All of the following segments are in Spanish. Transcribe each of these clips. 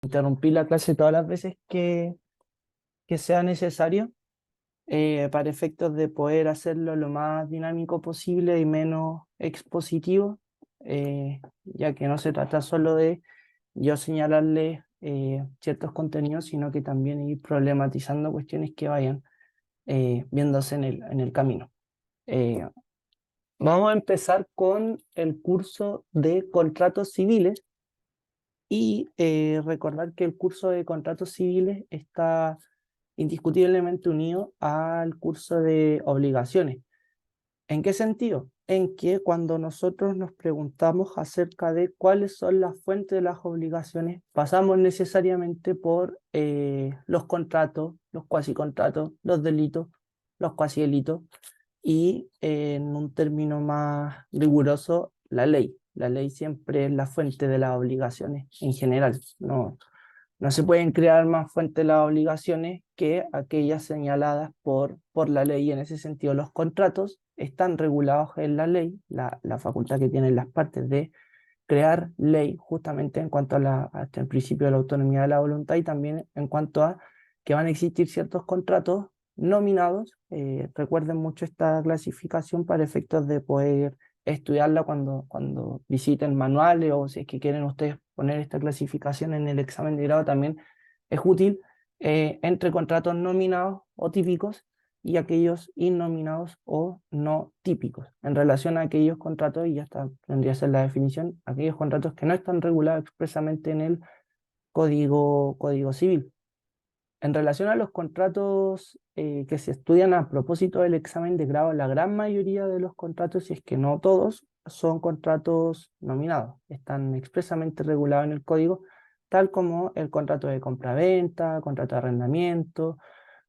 Interrumpir la clase todas las veces que sea necesario para efectos de poder hacerlo lo más dinámico posible y menos expositivo, ya que no se trata solo de yo señalarle ciertos contenidos, sino que también ir problematizando cuestiones que vayan viéndose en el camino. Eh, Vamos a empezar con el curso de contratos civiles y recordar que el curso de contratos civiles está indiscutiblemente unido al curso de obligaciones. ¿En qué sentido? En que cuando nosotros nos preguntamos acerca de cuáles son las fuentes de las obligaciones, pasamos necesariamente por los contratos, los cuasicontratos, los delitos, los cuasidelitos y en un término más riguroso, la ley. La ley siempre es la fuente de las obligaciones en general. No se pueden crear más fuentes de las obligaciones que aquellas señaladas por la ley. Y en ese sentido, los contratos están regulados en la ley, la facultad que tienen las partes de crear ley justamente en cuanto hasta el principio de la autonomía de la voluntad y también en cuanto a que van a existir ciertos contratos nominados. Recuerden mucho esta clasificación para efectos de poder estudiarla cuando visiten manuales o si es que quieren ustedes poner esta clasificación en el examen de grado también es útil entre contratos nominados o típicos y aquellos innominados o no típicos. En relación a aquellos contratos, y ya está, tendría que ser la definición, aquellos contratos que no están regulados expresamente en el Código Civil. En relación a los contratos que se estudian a propósito del examen de grado, la gran mayoría de los contratos, si es que no todos, son contratos nominados. Están expresamente regulados en el código, tal como el contrato de compraventa, contrato de arrendamiento,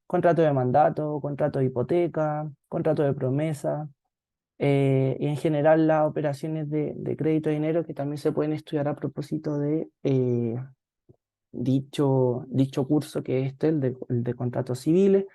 contrato de mandato, contrato de hipoteca, contrato de promesa, y en general las operaciones de crédito de dinero que también se pueden estudiar a propósito de dicho curso que es el de contratos civiles.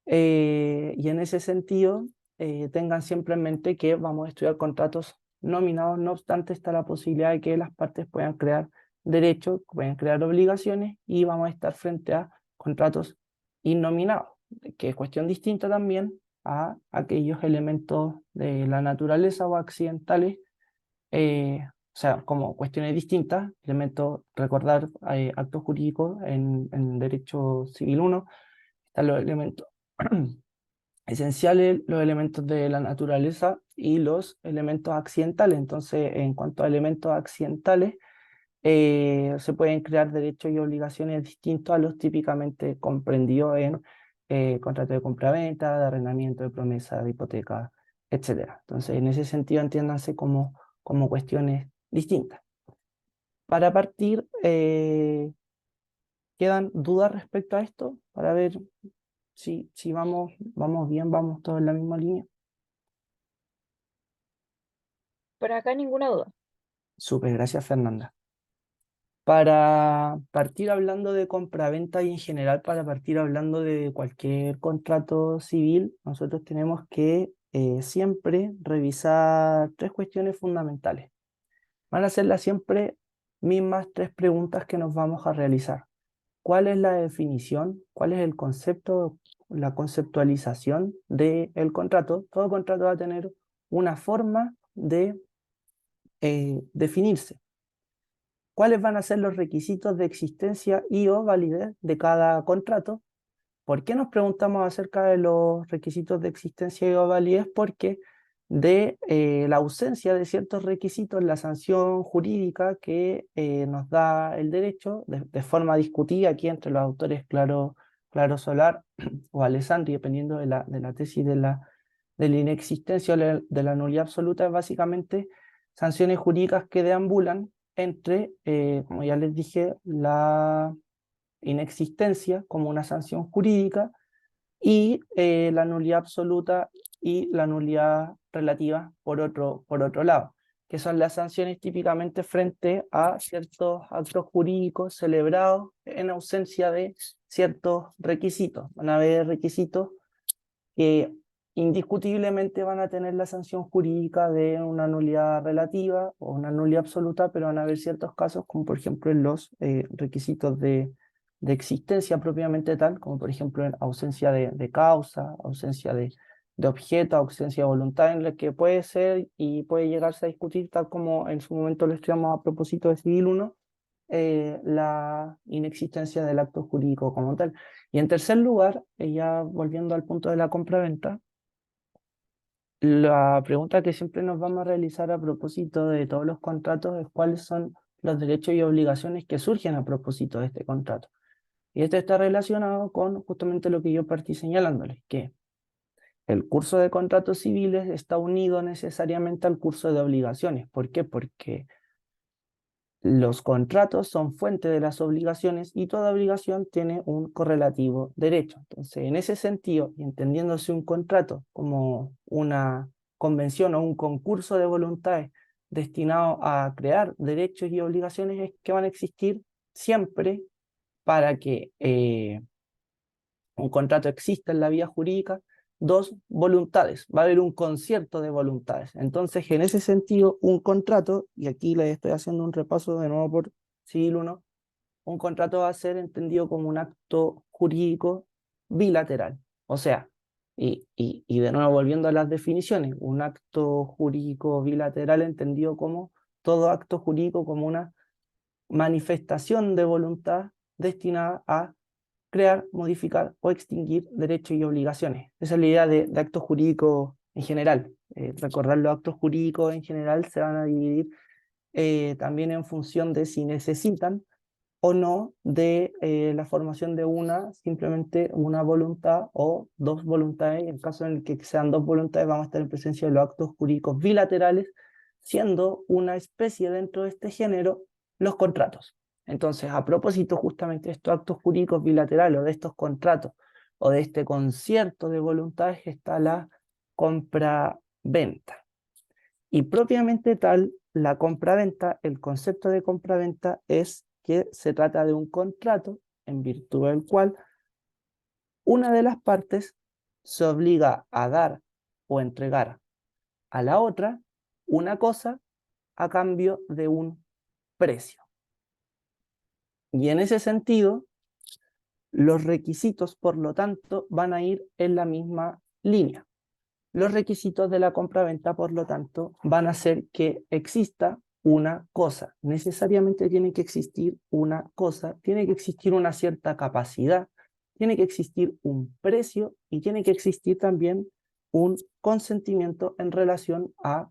Y en ese sentido, tengan siempre en mente que vamos a estudiar contratos nominados, no obstante está la posibilidad de que las partes puedan crear derechos, puedan crear obligaciones y vamos a estar frente a contratos innominados, que es cuestión distinta también a aquellos elementos de la naturaleza o accidentales, o sea, como cuestiones distintas, elementos, recordar actos jurídicos en Derecho Civil 1, están los elementos esenciales, los elementos de la naturaleza y los elementos accidentales. Entonces, en cuanto a elementos accidentales, se pueden crear derechos y obligaciones distintos a los típicamente comprendidos en contrato de compraventa, de arrendamiento, de promesa, de hipoteca, etcétera. Entonces, en ese sentido, entiéndanse como cuestiones distintas. Para partir, ¿quedan dudas respecto a esto? Para ver si vamos bien, vamos todos en la misma línea. Por acá ninguna duda. Súper, gracias Fernanda. Para partir hablando de compraventa y en general para partir hablando de cualquier contrato civil, nosotros tenemos que siempre revisar tres cuestiones fundamentales. Van a ser las siempre mismas tres preguntas que nos vamos a realizar. ¿Cuál es la definición? ¿Cuál es el concepto, la conceptualización del contrato? Todo contrato va a tener una forma de definirse. ¿Cuáles van a ser los requisitos de existencia y o validez de cada contrato? ¿Por qué nos preguntamos acerca de los requisitos de existencia y o validez? Porque de la ausencia de ciertos requisitos, la sanción jurídica que nos da el derecho, de forma discutida aquí entre los autores Claro Solar o Alessandri, dependiendo de la tesis de la inexistencia o de la nulidad absoluta, es básicamente sanciones jurídicas que deambulan entre, como ya les dije, la inexistencia como una sanción jurídica y la nulidad absoluta y la nulidad relativa por otro lado, que son las sanciones típicamente frente a ciertos actos jurídicos celebrados en ausencia de ciertos requisitos. Van a haber requisitos que indiscutiblemente van a tener la sanción jurídica de una nulidad relativa o una nulidad absoluta, pero van a haber ciertos casos, como por ejemplo en los requisitos de existencia propiamente tal, como por ejemplo en ausencia de causa, ausencia de objeto, ausencia de voluntad, en la que puede ser y puede llegarse a discutir, tal como en su momento lo estudiamos a propósito de Civil 1, la inexistencia del acto jurídico como tal. Y en tercer lugar, ya volviendo al punto de la compraventa, la pregunta que siempre nos vamos a realizar a propósito de todos los contratos es cuáles son los derechos y obligaciones que surgen a propósito de este contrato. Y esto está relacionado con justamente lo que yo partí señalándoles, que el curso de contratos civiles está unido necesariamente al curso de obligaciones. ¿Por qué? Porque los contratos son fuente de las obligaciones y toda obligación tiene un correlativo derecho. Entonces, en ese sentido, y entendiéndose un contrato como una convención o un concurso de voluntades destinado a crear derechos y obligaciones, es que van a existir siempre para que un contrato exista en la vía jurídica, dos voluntades, va a haber un concierto de voluntades. Entonces, en ese sentido, un contrato, y aquí les estoy haciendo un repaso de nuevo por Civil 1, un contrato va a ser entendido como un acto jurídico bilateral. O sea, y de nuevo volviendo a las definiciones, un acto jurídico bilateral entendido como todo acto jurídico como una manifestación de voluntad destinada a crear, modificar o extinguir derechos y obligaciones. Esa es la idea de actos jurídicos en general. Recordar los actos jurídicos en general se van a dividir también en función de si necesitan o no de la formación de simplemente una voluntad o dos voluntades. En el caso en el que sean dos voluntades, vamos a estar en presencia de los actos jurídicos bilaterales, siendo una especie dentro de este género los contratos. Entonces, a propósito justamente de estos actos jurídicos bilaterales o de estos contratos o de este concierto de voluntades está la compra-venta. Y propiamente tal, la compraventa, el concepto de compraventa es que se trata de un contrato en virtud del cual una de las partes se obliga a dar o entregar a la otra una cosa a cambio de un precio. Y en ese sentido, los requisitos, por lo tanto, van a ir en la misma línea. Los requisitos de la compraventa, por lo tanto, van a hacer que exista una cosa. Necesariamente tiene que existir una cosa, tiene que existir una cierta capacidad, tiene que existir un precio y tiene que existir también un consentimiento en relación a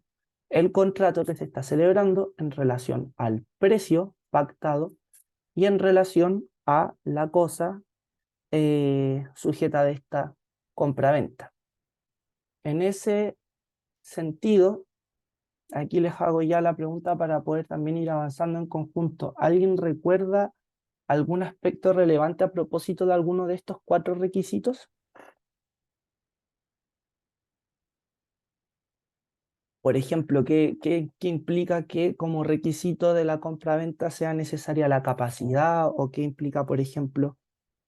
el contrato que se está celebrando, en relación al precio pactado y en relación a la cosa sujeta de esta compraventa. En ese sentido, aquí les hago ya la pregunta para poder también ir avanzando en conjunto. ¿Alguien recuerda algún aspecto relevante a propósito de alguno de estos cuatro requisitos? Por ejemplo, ¿qué implica que como requisito de la compraventa sea necesaria la capacidad? ¿O qué implica, por ejemplo,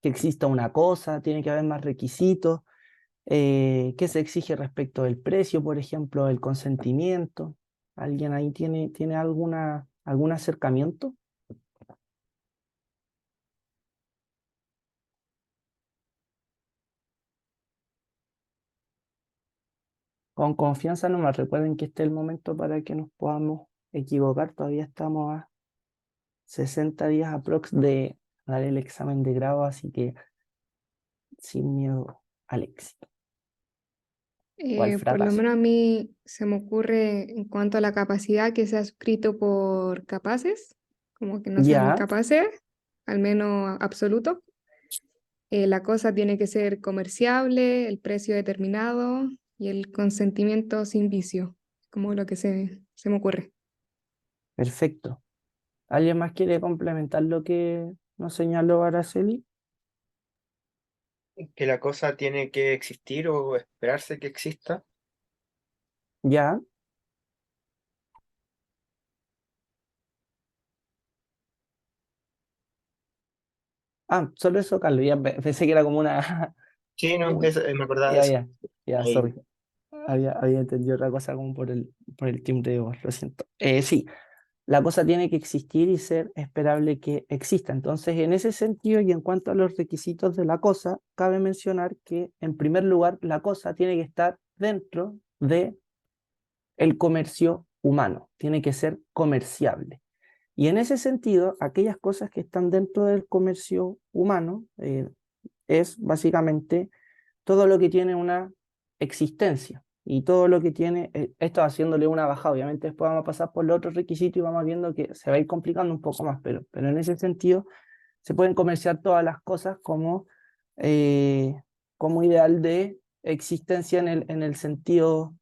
que exista una cosa? ¿Tiene que haber más requisitos? ¿Qué se exige respecto del precio, por ejemplo, el consentimiento? ¿Alguien ahí tiene algún acercamiento? Con confianza nomás, recuerden que este es el momento para que nos podamos equivocar. Todavía estamos a 60 días aprox de dar el examen de grado, así que sin miedo al éxito o al Por lo fracaso. menos a mí se me ocurre en cuanto a la capacidad que sea suscrito por capaces, como que no sean Ya, incapaces, al menos absoluto. La cosa tiene que ser comerciable, el precio determinado y el consentimiento sin vicio, como lo que se me ocurre. perfecto. ¿Alguien más quiere complementar lo que nos señaló Araceli? Que la cosa tiene que existir o esperarse que exista. Ya. Ah, solo eso, Carlos. Ya pensé que era como una, Sí, no, Uy, me acordaba de ya, eso. ya, Ahí. sorry. Había entendido otra cosa como por el timbre de voz, lo siento. Sí, la cosa tiene que existir y ser esperable que exista. Entonces, en ese sentido y en cuanto a los requisitos de la cosa, cabe mencionar que, en primer lugar, la cosa tiene que estar dentro de el comercio humano, tiene que ser comerciable. Y en ese sentido, aquellas cosas que están dentro del comercio humano es básicamente todo lo que tiene una existencia y todo lo que tiene, esto haciéndole una bajada, obviamente después vamos a pasar por los otros requisitos y vamos viendo que se va a ir complicando un poco más, pero en ese sentido se pueden comerciar todas las cosas eh, como ideal de existencia en el sentido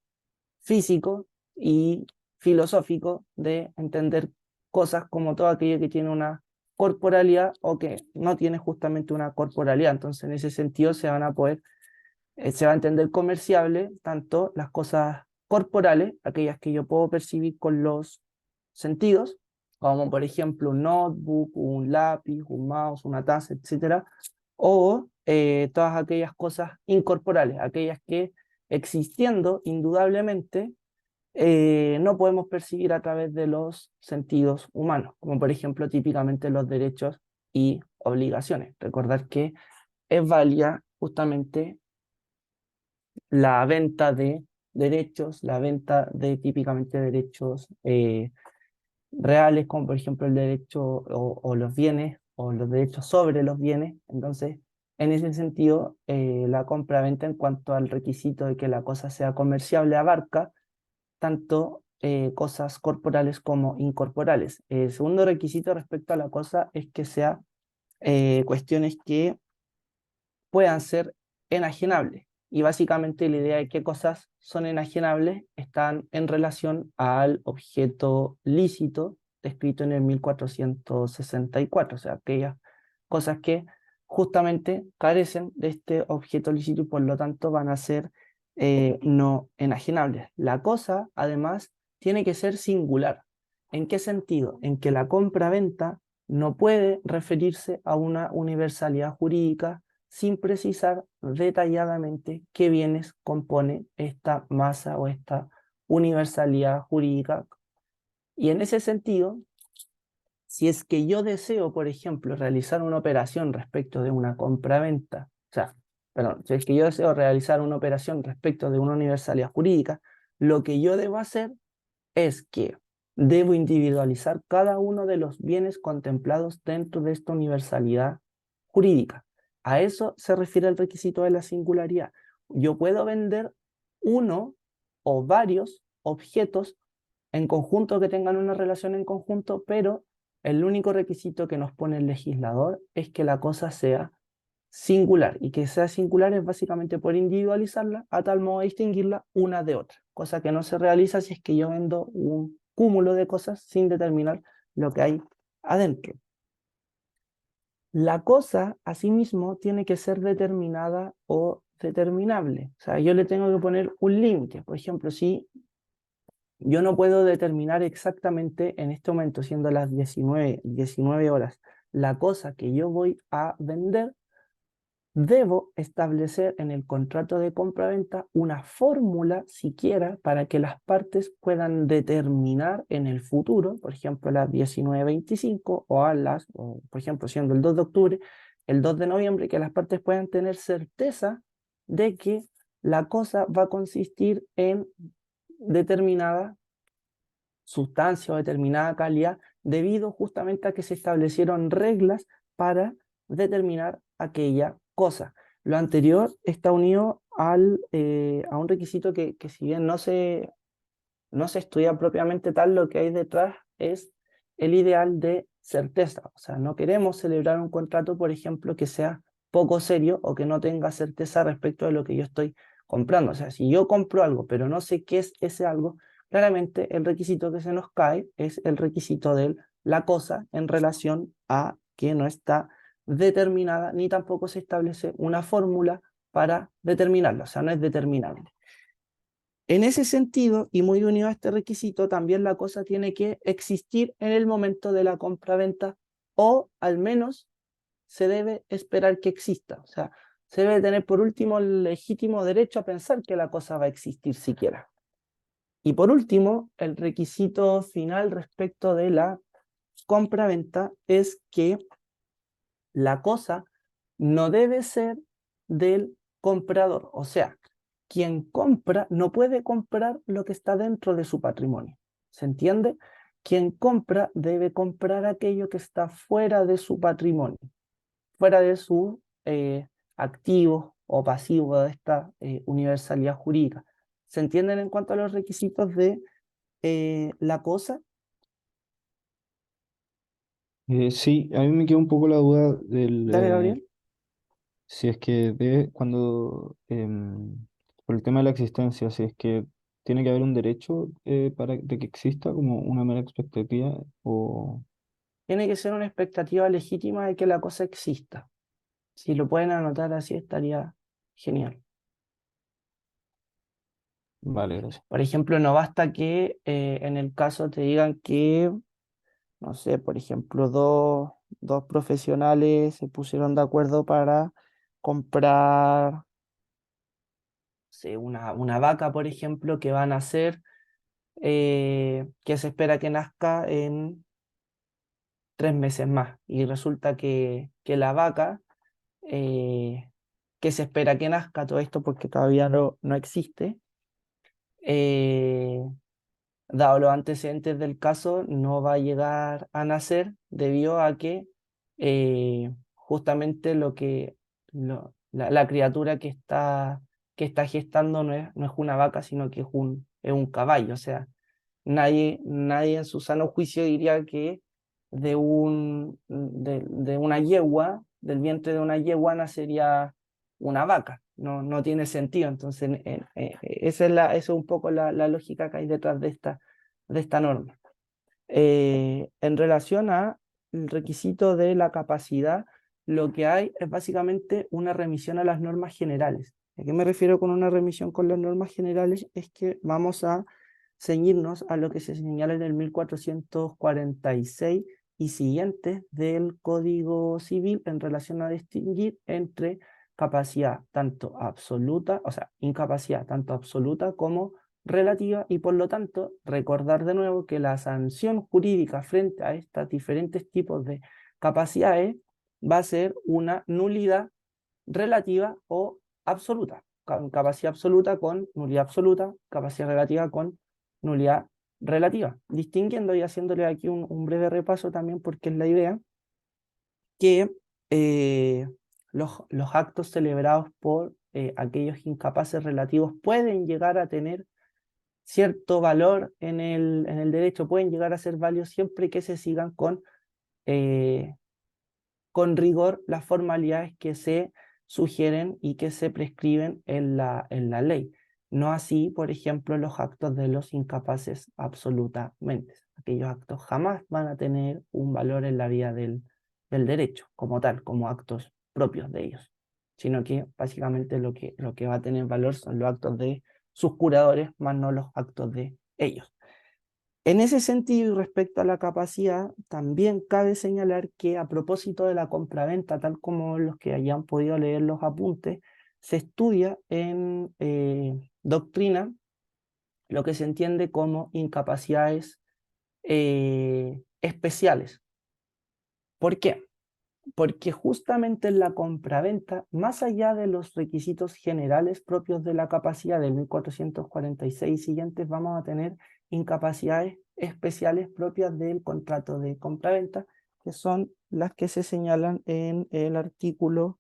físico y filosófico de entender cosas como todo aquello que tiene una corporalidad o que no tiene justamente una corporalidad. Entonces, en ese sentido se va a entender comerciable tanto las cosas corporales, aquellas que yo puedo percibir con los sentidos, como por ejemplo un notebook, un lápiz, un mouse, una taza, etcétera, o todas aquellas cosas incorporales, aquellas que existiendo indudablemente no podemos percibir a través de los sentidos humanos, como por ejemplo típicamente los derechos y obligaciones. Recordar que es válida justamente la venta de derechos, la venta de típicamente derechos reales, como por ejemplo el derecho o los bienes o los derechos sobre los bienes. Entonces, en ese sentido, la compra-venta en cuanto al requisito de que la cosa sea comerciable abarca tanto cosas corporales como incorporales. El segundo requisito respecto a la cosa es que sea cuestiones que puedan ser enajenables. Y básicamente la idea de qué cosas son enajenables están en relación al objeto lícito descrito en el 1464, o sea, aquellas cosas que justamente carecen de este objeto lícito y por lo tanto van a ser no enajenables. La cosa, además, tiene que ser singular. ¿En qué sentido? En que la compra-venta no puede referirse a una universalidad jurídica sin precisar detalladamente qué bienes compone esta masa o esta universalidad jurídica. Y en ese sentido, si es que yo deseo, por ejemplo, realizar una operación respecto de una compraventa, o sea, perdón, si es que yo deseo realizar una operación respecto de una universalidad jurídica, lo que yo debo hacer es que debo individualizar cada uno de los bienes contemplados dentro de esta universalidad jurídica. A eso se refiere el requisito de la singularidad. Yo puedo vender uno o varios objetos en conjunto que tengan una relación en conjunto, pero el único requisito que nos pone el legislador es que la cosa sea singular, y que sea singular es básicamente por individualizarla a tal modo de distinguirla una de otra, cosa que no se realiza si es que yo vendo un cúmulo de cosas sin determinar lo que hay adentro. La cosa, asimismo, tiene que ser determinada o determinable. O sea, yo le tengo que poner un límite. Por ejemplo, si yo no puedo determinar exactamente en este momento, siendo las 19 horas, la cosa que yo voy a vender, debo establecer en el contrato de compra-venta una fórmula siquiera para que las partes puedan determinar en el futuro, por ejemplo, a las 19:25 o por ejemplo, siendo el 2 de octubre, el 2 de noviembre, que las partes puedan tener certeza de que la cosa va a consistir en determinada sustancia o determinada calidad, debido justamente a que se establecieron reglas para determinar aquella cosa. Lo anterior está unido a un requisito que si bien no se estudia propiamente tal, lo que hay detrás es el ideal de certeza. O sea, no queremos celebrar un contrato, por ejemplo, que sea poco serio o que no tenga certeza respecto de lo que yo estoy comprando. O sea, si yo compro algo, pero no sé qué es ese algo, claramente el requisito que se nos cae es el requisito de la cosa en relación a que no está determinada, ni tampoco se establece una fórmula para determinarla, o sea, no es determinable. En ese sentido, y muy unido a este requisito, también la cosa tiene que existir en el momento de la compra-venta, o al menos se debe esperar que exista. O sea, se debe tener por último el legítimo derecho a pensar que la cosa va a existir siquiera. Y por último, el requisito final respecto de la compra-venta es que la cosa no debe ser del comprador. O sea, quien compra no puede comprar lo que está dentro de su patrimonio. ¿Se entiende? Quien compra debe comprar aquello que está fuera de su patrimonio, fuera de su activo o pasivo de esta universalidad jurídica. ¿Se entienden en cuanto a los requisitos de la cosa? Sí, a mí me queda un poco la duda Dale, Gabriel. si es que por el tema de la existencia, si es que tiene que haber un derecho de que exista como una mera expectativa o... Tiene que ser una expectativa legítima de que la cosa exista. Si lo pueden anotar así estaría genial. Vale, gracias. Por ejemplo, no basta que en el caso te digan que, no sé, por ejemplo, dos profesionales se pusieron de acuerdo para comprar, no sé, una vaca, por ejemplo, que van a hacer, que se espera que nazca en 3 meses más. Y resulta que la vaca, que se espera que nazca todo esto porque todavía no existe, eh, dado los antecedentes del caso, no va a llegar a nacer debido a que justamente la criatura que está gestando no es una vaca, sino que es un caballo. O sea, nadie en su sano juicio diría que de una yegua, del vientre de una yegua, nacería una vaca. No tiene sentido. Entonces, esa es un poco la lógica que hay detrás de esta norma. En relación al requisito de la capacidad, lo que hay es básicamente una remisión a las normas generales. ¿A qué me refiero con una remisión con las normas generales? Es que vamos a ceñirnos a lo que se señala en el 1446 y siguientes del Código Civil en relación a distinguir entre capacidad tanto absoluta, o sea, incapacidad tanto absoluta como relativa, y por lo tanto recordar de nuevo que la sanción jurídica frente a estos diferentes tipos de capacidades va a ser una nulidad relativa o absoluta. Capacidad absoluta con nulidad absoluta, capacidad relativa con nulidad relativa. Distinguiendo y haciéndole aquí un breve repaso también, porque es la idea que los actos celebrados por aquellos incapaces relativos pueden llegar a tener cierto valor en el derecho, pueden llegar a ser válidos siempre que se sigan con rigor las formalidades que se sugieren y que se prescriben en la ley. No así, por ejemplo, los actos de los incapaces absolutamente. Aquellos actos jamás van a tener un valor en la vida del derecho, como tal, como actos propios de ellos, sino que básicamente lo que va a tener valor son los actos de sus curadores, más no los actos de ellos. En ese sentido, y respecto a la capacidad, también cabe señalar que a propósito de la compraventa, tal como los que hayan podido leer los apuntes, se estudia en doctrina lo que se entiende como incapacidades especiales. ¿Por qué? Porque justamente en la compraventa, más allá de los requisitos generales propios de la capacidad del 1446 y siguientes, vamos a tener incapacidades especiales propias del contrato de compraventa, que son las que se señalan en el artículo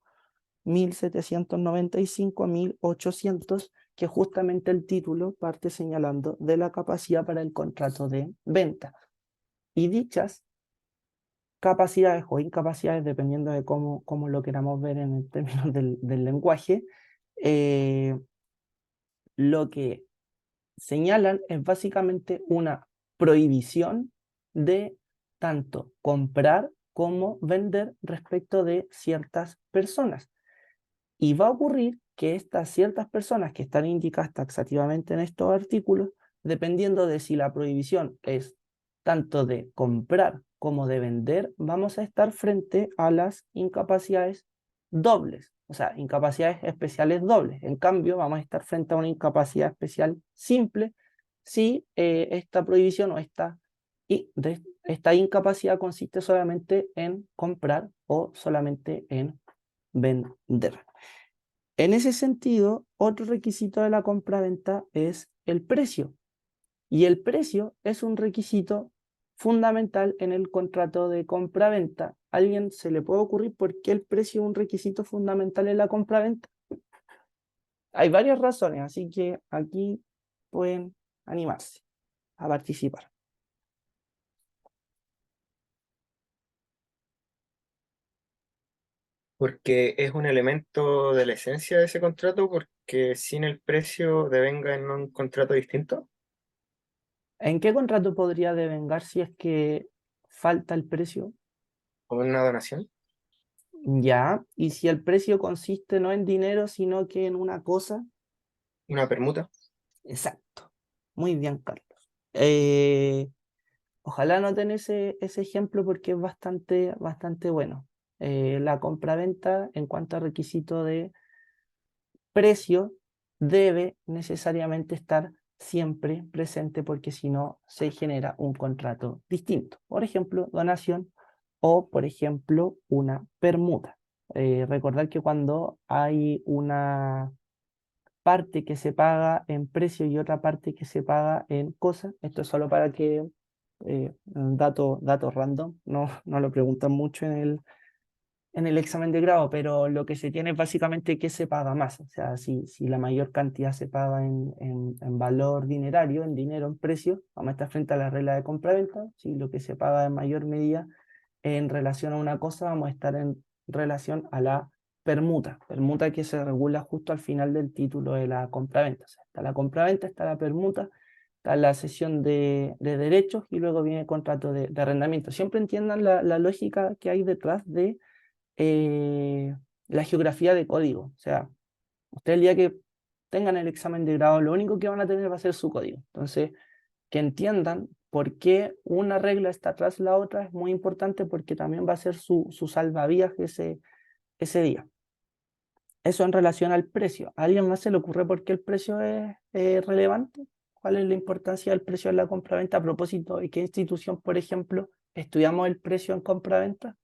1795 a 1800, que justamente el título parte señalando de la capacidad para el contrato de venta. Y dichas capacidades o incapacidades, dependiendo de cómo lo queramos ver en términos del lenguaje, lo que señalan es básicamente una prohibición de tanto comprar como vender respecto de ciertas personas. Y va a ocurrir que estas ciertas personas que están indicadas taxativamente en estos artículos, dependiendo de si la prohibición es tanto de comprar como de vender, vamos a estar frente a las incapacidades dobles. o sea, incapacidades especiales dobles. En cambio, vamos a estar frente a una incapacidad especial simple si esta prohibición o esta incapacidad consiste solamente en comprar o solamente en vender. En ese sentido, otro requisito de la compraventa es el precio. Y el precio es un requisito fundamental en el contrato de compraventa. ¿A alguien se le puede ocurrir por qué el precio es un requisito fundamental en la compraventa? Hay varias razones, así que aquí pueden animarse a participar. Porque es un elemento de la esencia de ese contrato, porque sin el precio devenga en un contrato distinto. ¿En qué contrato podría devengar si es que falta el precio? O una donación. Ya, y si el precio consiste no en dinero, sino que en una cosa. Una permuta. Exacto. Muy bien, Carlos. Ojalá noten ese ejemplo porque es bastante bueno. La compraventa, en cuanto a requisito de precio, debe necesariamente estar siempre presente porque si no se genera un contrato distinto. Por ejemplo, donación o, por ejemplo, una permuta. Recordar que cuando hay una parte que se paga en precio y otra parte que se paga en cosas, esto es solo para que un dato random, no lo preguntan mucho en el examen de grado, pero lo que se tiene es básicamente qué se paga más. O sea, si la mayor cantidad se paga en valor dinerario, en dinero, en precio, vamos a estar frente a la regla de compra-venta. Si lo que se paga en mayor medida en relación a una cosa, vamos a estar en relación a la permuta. Permuta que se regula justo al final del título de la compraventa. O sea, está la compraventa, está la permuta, está la cesión de derechos y luego viene el contrato de arrendamiento. Siempre entiendan la lógica que hay detrás de la geografía de código. O sea, ustedes el día que tengan el examen de grado, lo único que van a tener va a ser su código. Entonces, que entiendan por qué una regla está tras la otra es muy importante porque también va a ser su salvavidas ese día. Eso en relación al precio. ¿A alguien más se le ocurre por qué el precio es relevante? ¿Cuál es la importancia del precio en la compraventa? A propósito, ¿de qué institución, por ejemplo, estudiamos el precio en compraventa?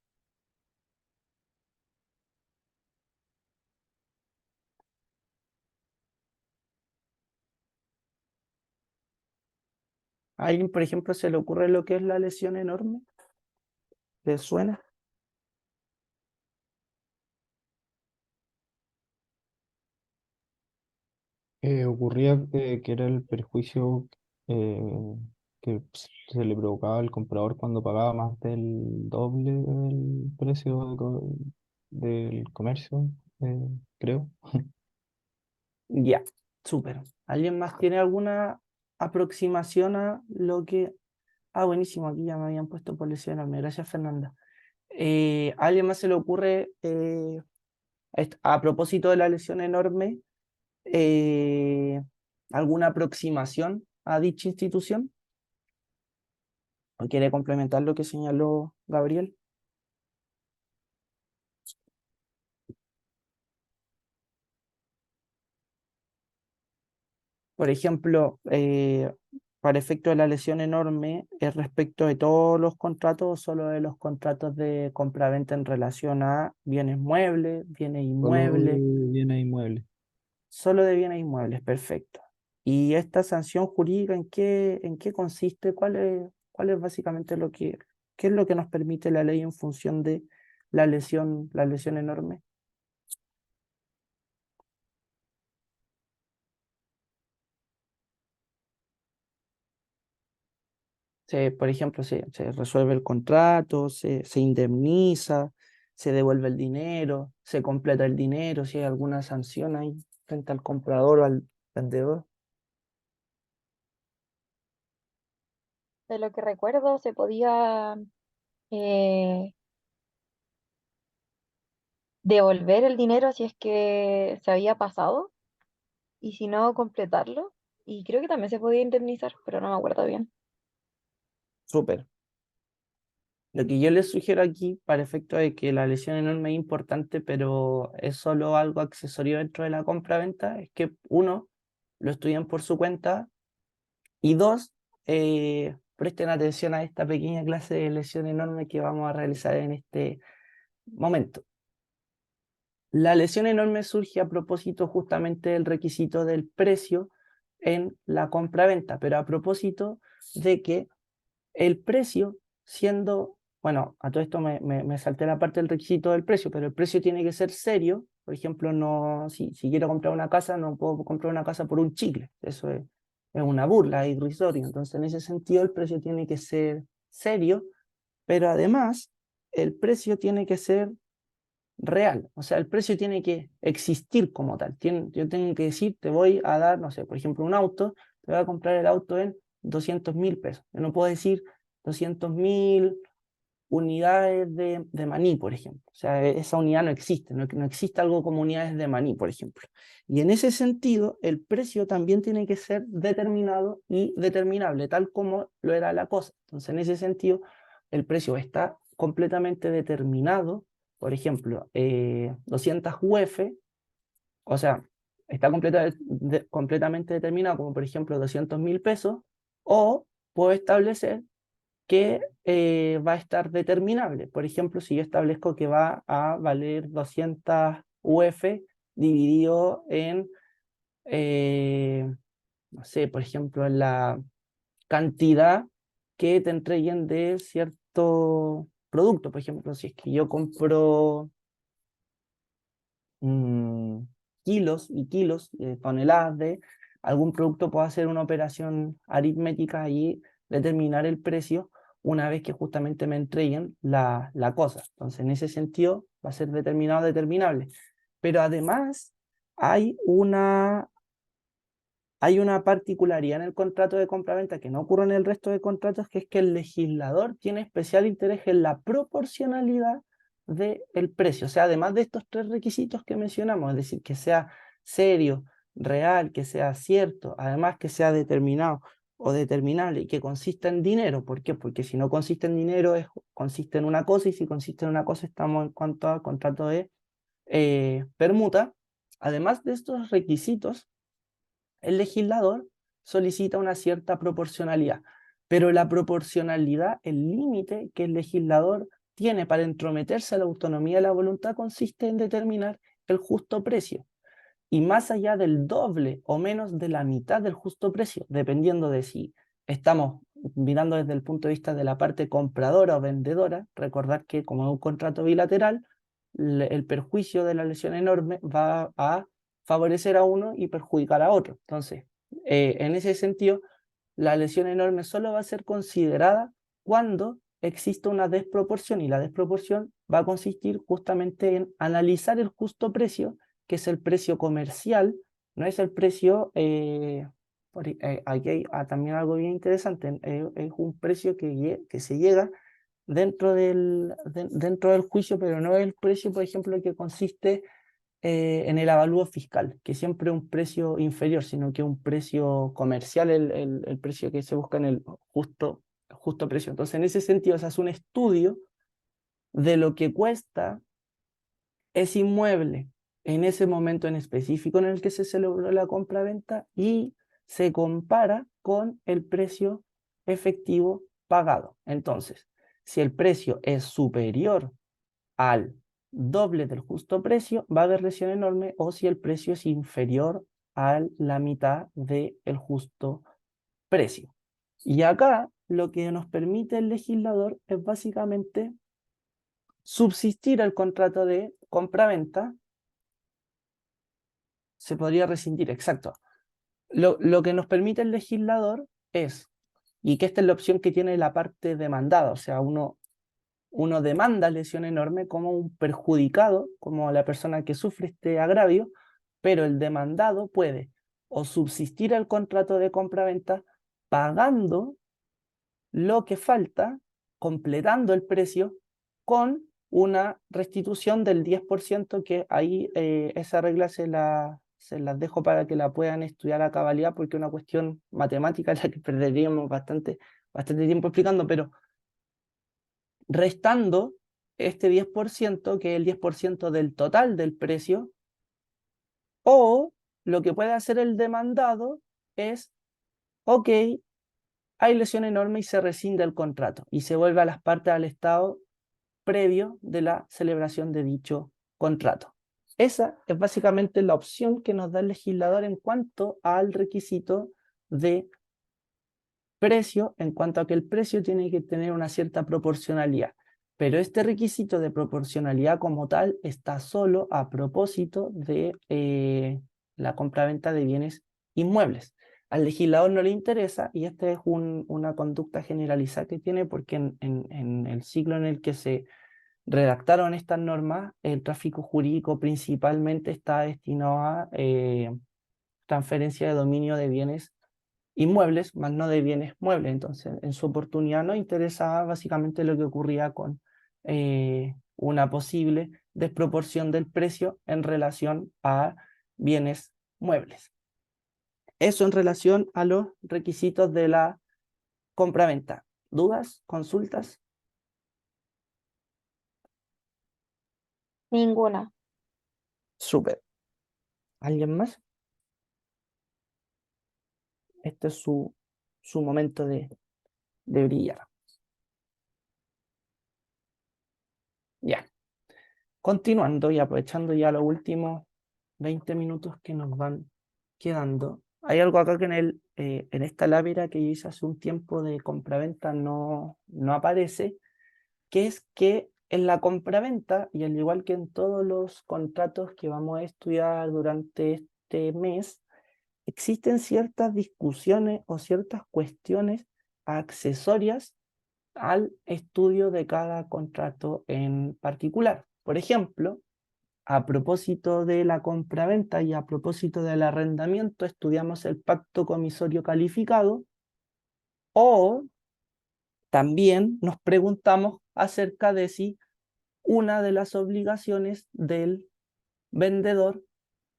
¿A alguien, por ejemplo, se le ocurre lo que es la lesión enorme? ¿Les suena? Ocurría que era el perjuicio eh, que se le provocaba al comprador cuando pagaba más del doble del precio del comercio, creo. Ya, súper. ¿Alguien más tiene alguna aproximación a lo que... Ah, buenísimo, aquí ya me habían puesto por lesión enorme. Gracias, Fernanda. ¿A alguien más se le ocurre, a propósito de la lesión enorme, eh, alguna aproximación a dicha institución? ¿O quiere complementar lo que señaló Gabriel? Por ejemplo, para efecto de la lesión enorme, ¿es respecto de todos los contratos o solo de los contratos de compraventa en relación a bienes muebles, bienes Solo inmuebles? de bienes inmuebles. Solo de bienes inmuebles, perfecto. ¿Y esta sanción jurídica en qué consiste? ¿Cuál es básicamente qué es lo que nos permite la ley en función de la lesión enorme? Por ejemplo, se resuelve el contrato, se indemniza, se devuelve el dinero, se completa el dinero, si hay alguna sanción ahí frente al comprador o al vendedor. De lo que recuerdo, se podía eh, devolver el dinero si es que se había pasado y si no, completarlo. Y creo que también se podía indemnizar, pero no me acuerdo bien. Súper. Lo que yo les sugiero aquí, para efecto de que la lesión enorme es importante, pero es solo algo accesorio dentro de la compra-venta, es que uno, lo estudien por su cuenta, y dos, presten atención a esta pequeña clase de lesión enorme que vamos a realizar en este momento. La lesión enorme surge a propósito justamente del requisito del precio en la compra-venta, pero a propósito de que el precio siendo, bueno, a todo esto me salté la parte del requisito del precio, pero el precio tiene que ser serio. Por ejemplo, no, si quiero comprar una casa, no puedo comprar una casa por un chicle. Eso es una burla, es irrisorio. Entonces, en ese sentido, el precio tiene que ser serio, pero además, el precio tiene que ser real. O sea, el precio tiene que existir como tal. Yo tengo que decir, te voy a dar, no sé, por ejemplo, un auto, te voy a comprar el auto en 200.000 pesos. Yo no puedo decir 200.000 unidades de maní, por ejemplo. O sea, esa unidad no existe, no existe algo como unidades de maní, por ejemplo. Y en ese sentido, el precio también tiene que ser determinado y determinable, tal como lo era la cosa. Entonces, en ese sentido, el precio está completamente determinado. Por ejemplo, 200 UF, o sea, está completamente determinado, como por ejemplo 200.000 pesos, o puedo establecer que va a estar determinable. Por ejemplo, si yo establezco que va a valer 200 UF dividido en, no sé, por ejemplo, en la cantidad que te entreguen de cierto producto. Por ejemplo, si es que yo compro kilos y kilos, toneladas de algún producto, puedo hacer una operación aritmética y determinar el precio una vez que justamente me entreguen la cosa. Entonces, en ese sentido, va a ser determinado, determinable. Pero además, hay una particularidad en el contrato de compraventa que no ocurre en el resto de contratos, que es que el legislador tiene especial interés en la proporcionalidad del precio. O sea, además de estos tres requisitos que mencionamos, es decir, que sea serio, real, que sea cierto, además que sea determinado o determinable y que consista en dinero. ¿Por qué? Porque si no consiste en dinero, consiste en una cosa, y si consiste en una cosa, estamos en cuanto al contrato de permuta. Además de estos requisitos, el legislador solicita una cierta proporcionalidad, pero la proporcionalidad, el límite que el legislador tiene para entrometerse a la autonomía de la voluntad, consiste en determinar el justo precio, y más allá del doble o menos de la mitad del justo precio, dependiendo de si estamos mirando desde el punto de vista de la parte compradora o vendedora. Recordar que como es un contrato bilateral, el perjuicio de la lesión enorme va a favorecer a uno y perjudicar a otro. Entonces, en ese sentido, la lesión enorme solo va a ser considerada cuando exista una desproporción, y la desproporción va a consistir justamente en analizar el justo precio, que es el precio comercial, no es el precio, aquí hay también algo bien interesante, es un precio que se llega dentro del juicio, pero no es el precio, por ejemplo, que consiste en el avalúo fiscal, que siempre es un precio inferior, sino que un precio comercial, el precio que se busca en el justo precio. Entonces, en ese sentido, se hace un estudio de lo que cuesta ese inmueble en ese momento en específico en el que se celebró la compra-venta, y se compara con el precio efectivo pagado. Entonces, si el precio es superior al doble del justo precio, va a haber lesión enorme, o si el precio es inferior a la mitad del justo precio. Y acá lo que nos permite el legislador es básicamente subsistir el contrato de compra-venta. Se podría rescindir, exacto. Lo que nos permite el legislador es, y que esta es la opción que tiene la parte demandada, o sea, uno demanda lesión enorme como un perjudicado, como la persona que sufre este agravio, pero el demandado puede o subsistir el contrato de compra-venta pagando lo que falta, completando el precio, con una restitución del 10%, que ahí esa regla se las dejo para que la puedan estudiar a cabalidad, porque es una cuestión matemática en la que perderíamos bastante tiempo explicando, pero restando este 10%, que es el 10% del total del precio, o lo que puede hacer el demandado es, ok, hay lesión enorme y se rescinde el contrato y se vuelve a las partes al estado previo de la celebración de dicho contrato. Esa es básicamente la opción que nos da el legislador en cuanto al requisito de precio, en cuanto a que el precio tiene que tener una cierta proporcionalidad. Pero este requisito de proporcionalidad como tal está solo a propósito de la compraventa de bienes inmuebles. Al legislador no le interesa, y esta es una conducta generalizada que tiene, porque en el siglo en el que se redactaron estas normas, el tráfico jurídico principalmente está destinado a transferencia de dominio de bienes inmuebles, más no de bienes muebles. Entonces, en su oportunidad nos interesaba básicamente lo que ocurría con una posible desproporción del precio en relación a bienes muebles. Eso en relación a los requisitos de la compraventa. ¿Dudas? ¿Consultas? Ninguna. Súper. ¿Alguien más? Este es su momento de brillar. Ya. Continuando y aprovechando ya los últimos 20 minutos que nos van quedando. Hay algo acá que en esta lápida que yo hice hace un tiempo de compraventa no aparece, que es que en la compraventa, y al igual que en todos los contratos que vamos a estudiar durante este mes, existen ciertas discusiones o ciertas cuestiones accesorias al estudio de cada contrato en particular. Por ejemplo, a propósito de la compraventa y a propósito del arrendamiento, estudiamos el pacto comisorio calificado, o también nos preguntamos acerca de si una de las obligaciones del vendedor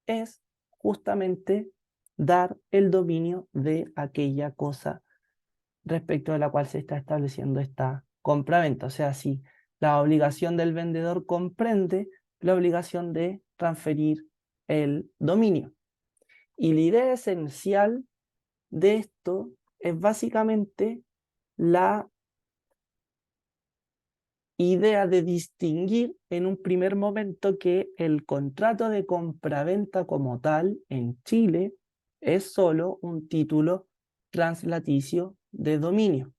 es justamente dar el dominio de aquella cosa respecto de la cual se está estableciendo esta compraventa. O sea, si la obligación del vendedor comprende la obligación de transferir el dominio. Y la idea esencial de esto es básicamente la idea de distinguir en un primer momento que el contrato de compraventa como tal en Chile es solo un título translaticio de dominio.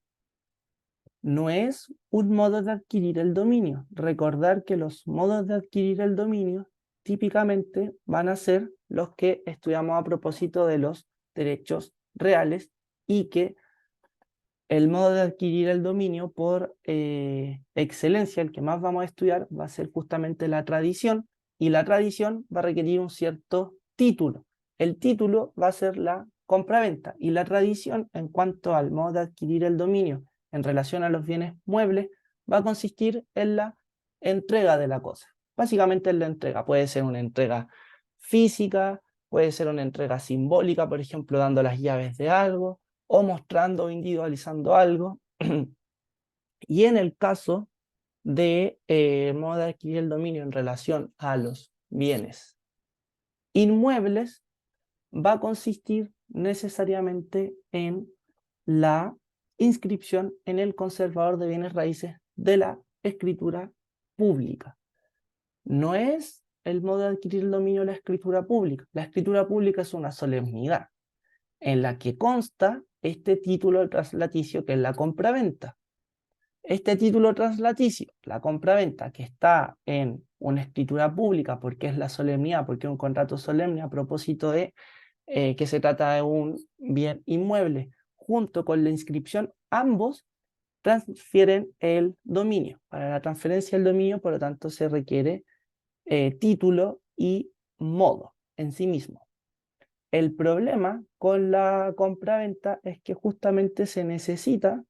No es un modo de adquirir el dominio. Recordar que los modos de adquirir el dominio típicamente van a ser los que estudiamos a propósito de los derechos reales, y que el modo de adquirir el dominio por excelencia, el que más vamos a estudiar, va a ser justamente la tradición, y la tradición va a requerir un cierto título. El título va a ser la compraventa, y la tradición, en cuanto al modo de adquirir el dominio en relación a los bienes muebles, va a consistir en la entrega de la cosa. Básicamente en la entrega. Puede ser una entrega física, puede ser una entrega simbólica, por ejemplo, dando las llaves de algo, o mostrando o individualizando algo. Y en el caso de modo de adquirir el dominio en relación a los bienes inmuebles, va a consistir necesariamente en la inscripción en el conservador de bienes raíces de la escritura pública. No es el modo de adquirir el dominio de la escritura pública. La escritura pública es una solemnidad en la que consta este título translaticio, que es la compraventa. Este título translaticio, la compraventa, que está en una escritura pública porque es la solemnidad, porque es un contrato solemne a propósito de que se trata de un bien inmueble, junto con la inscripción, ambos transfieren el dominio. Para la transferencia del dominio, por lo tanto, se requiere título y modo en sí mismo. El problema con la compraventa es que justamente se necesita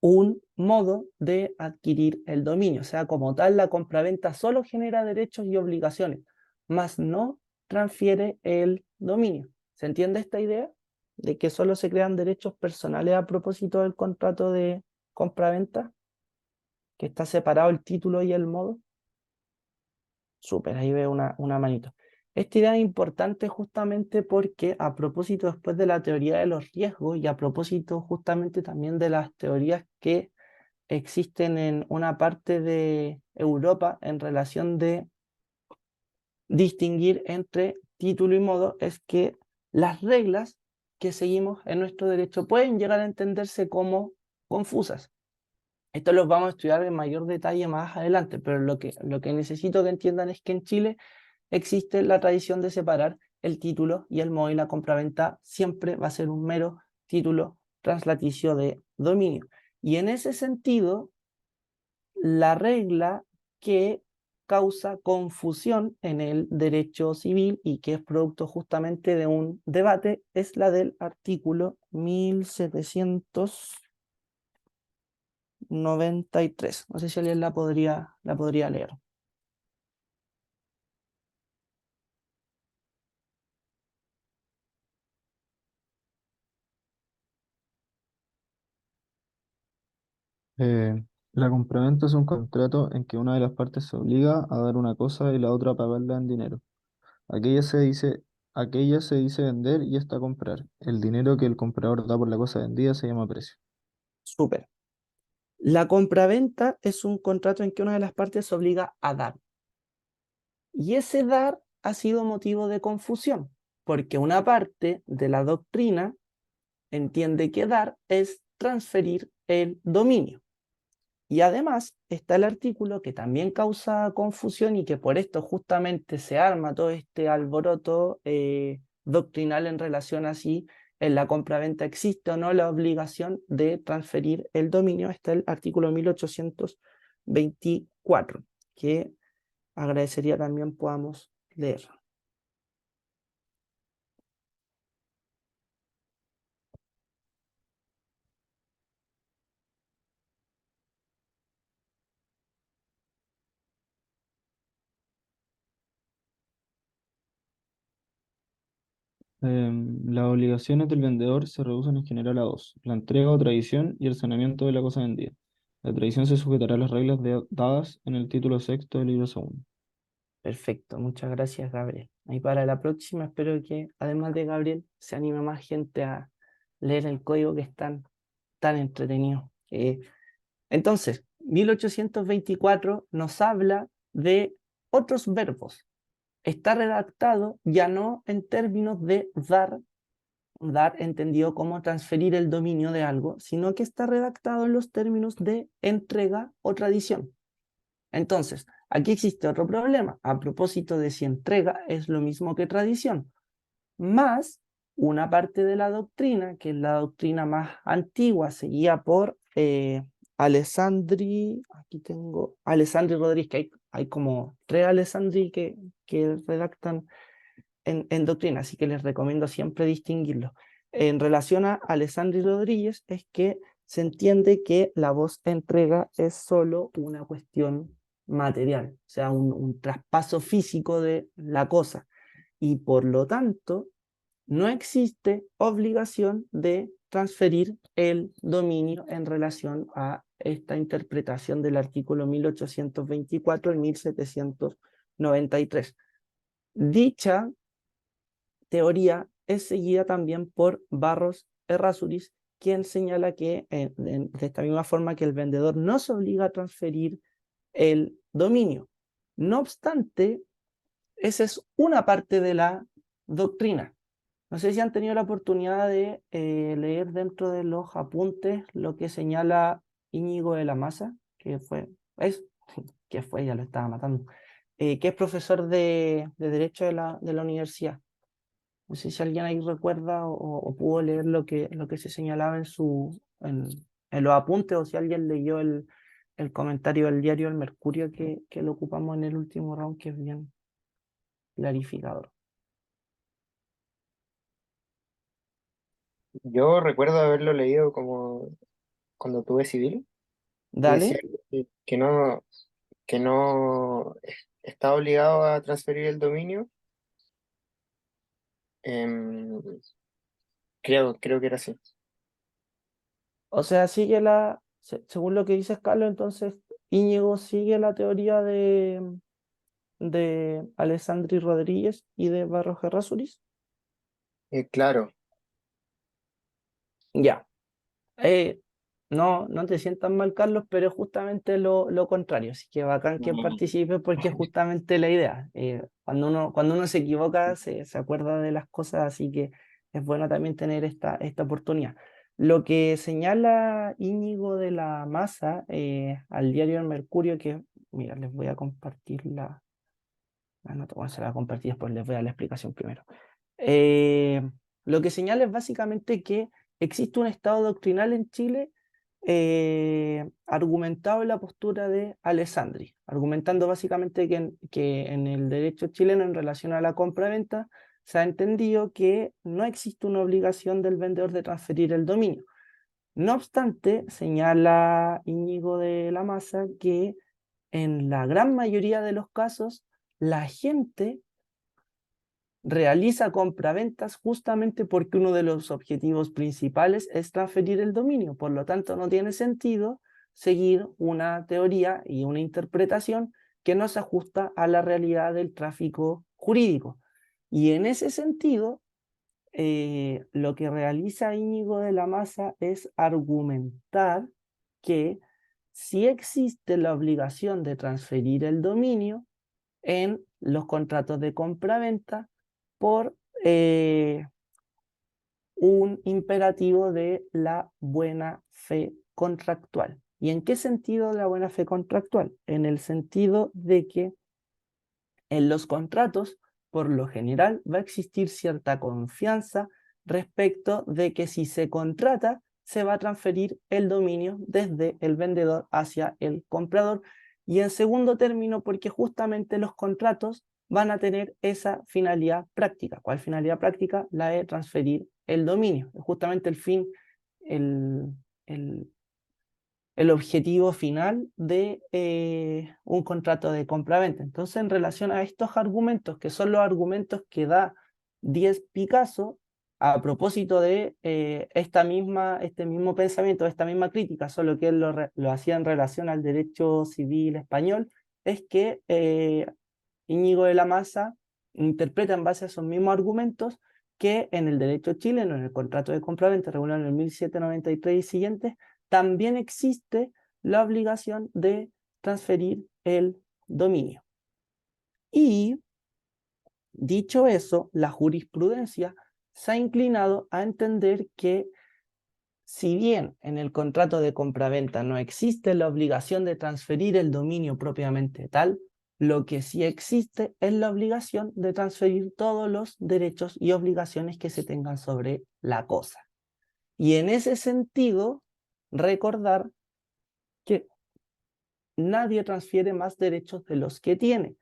un modo de adquirir el dominio. O sea, como tal, la compraventa solo genera derechos y obligaciones, mas no transfiere el dominio. ¿Se entiende esta idea? De que solo se crean derechos personales a propósito del contrato de compraventa. que está separado el título y el modo. Súper, ahí veo una manito. Esta idea es importante justamente porque a propósito después de la teoría de los riesgos y a propósito justamente también de las teorías que existen en una parte de Europa en relación de distinguir entre título y modo, es que las reglas que seguimos en nuestro derecho pueden llegar a entenderse como confusas. Esto lo vamos a estudiar en mayor detalle más adelante, pero lo que necesito que entiendan es que en Chile existe la tradición de separar el título y el modo, y la compraventa siempre va a ser un mero título translaticio de dominio. Y en ese sentido, la regla que causa confusión en el derecho civil y que es producto justamente de un debate es la del artículo 1793. No sé si alguien la podría leer. Eh, la compraventa es un contrato en que una de las partes se obliga a dar una cosa y la otra a pagarla en dinero. Aquella se dice, aquella se dice vender y esta comprar. El dinero que el comprador da por la cosa vendida se llama precio. Súper. La compraventa es un contrato en que una de las partes se obliga a dar. Y ese dar ha sido motivo de confusión, porque una parte de la doctrina entiende que dar es transferir el dominio. Y además está el artículo que también causa confusión y que por esto justamente se arma todo este alboroto doctrinal en relación a si en la compraventa existe o no la obligación de transferir el dominio. Está el artículo 1824, que agradecería también podamos leer. Las obligaciones del vendedor se reducen en general a dos: la entrega o tradición y el saneamiento de la cosa vendida. La tradición se sujetará a las reglas dadas en el título sexto del libro segundo. Perfecto, muchas gracias, Gabriel. Y para la próxima espero que, además de Gabriel, se anime más gente a leer el código que es tan entretenido. Entonces, 1824 nos habla de otros verbos. Está redactado ya no en términos de dar entendido como transferir el dominio de algo, sino que está redactado en los términos de entrega o tradición. Entonces, aquí existe otro problema, a propósito de si entrega es lo mismo que tradición, más una parte de la doctrina, que es la doctrina más antigua, seguida por Alessandri Rodríguez, que hay como tres Alessandri que redactan en doctrina, así que les recomiendo siempre distinguirlos. En relación a Alessandri Rodríguez, es que se entiende que la voz entrega es solo una cuestión material, o sea, un traspaso físico de la cosa, y por lo tanto no existe obligación de transferir el dominio en relación a esta interpretación del artículo 1824 y 1793. Dicha teoría es seguida también por Barros Errázuriz, quien señala que de esta misma forma que el vendedor no se obliga a transferir el dominio. No obstante, esa es una parte de la doctrina. No sé si han tenido la oportunidad de leer dentro de los apuntes lo que señala Íñigo de la Maza, ya lo estaba matando, que es profesor de Derecho de la universidad. No sé si alguien ahí recuerda o pudo leer lo que se señalaba en los apuntes, o si alguien leyó el comentario del diario El Mercurio que lo ocupamos en el último round, que es bien clarificador. Yo recuerdo haberlo leído como cuando tuve civil, y Dale. decía que no está obligado a transferir el dominio. em, creo que era así. O sea, según lo que dices, Carlos, entonces Íñigo sigue la teoría de Alessandri Rodríguez y de Barros Errázuriz. Claro, Ya. No te sientas mal, Carlos, pero es justamente lo contrario. Así que bacán que participe porque es justamente la idea. Cuando uno se equivoca, se acuerda de las cosas, así que es bueno también tener esta oportunidad. Lo que señala Íñigo de la Maza al diario El Mercurio, que, mira, les voy a compartir la nota, bueno, se la voy a compartir después, les voy a dar la explicación primero. Lo que señala es básicamente que existe un estado doctrinal en Chile argumentado en la postura de Alessandri, argumentando básicamente que en el derecho chileno en relación a la compra-venta se ha entendido que no existe una obligación del vendedor de transferir el dominio. No obstante, señala Íñigo de la Maza que en la gran mayoría de los casos la gente realiza compraventas justamente porque uno de los objetivos principales es transferir el dominio. Por lo tanto, no tiene sentido seguir una teoría y una interpretación que no se ajusta a la realidad del tráfico jurídico. Y en ese sentido, lo que realiza Íñigo de la Maza es argumentar que sí existe la obligación de transferir el dominio en los contratos de compraventa por un imperativo de la buena fe contractual. ¿Y en qué sentido la buena fe contractual? En el sentido de que en los contratos, por lo general, va a existir cierta confianza respecto de que si se contrata, se va a transferir el dominio desde el vendedor hacia el comprador. Y en segundo término, porque justamente los contratos van a tener esa finalidad práctica. ¿Cuál finalidad práctica? La de transferir el dominio. Es justamente el fin, el, el, el objetivo final de un contrato de compra-venta. Entonces, en relación a estos argumentos, que son los argumentos que da Díez Picasso, a propósito de este mismo pensamiento, esta misma crítica, solo que él lo hacía en relación al derecho civil español, es que Íñigo de la Maza interpreta en base a esos mismos argumentos que en el derecho chileno, en el contrato de compra-venta regulado en el 1793 y siguientes, también existe la obligación de transferir el dominio. Y, dicho eso, la jurisprudencia se ha inclinado a entender que si bien en el contrato de compraventa no existe la obligación de transferir el dominio propiamente tal, lo que sí existe es la obligación de transferir todos los derechos y obligaciones que se tengan sobre la cosa. Y en ese sentido, recordar que nadie transfiere más derechos de los que tiene.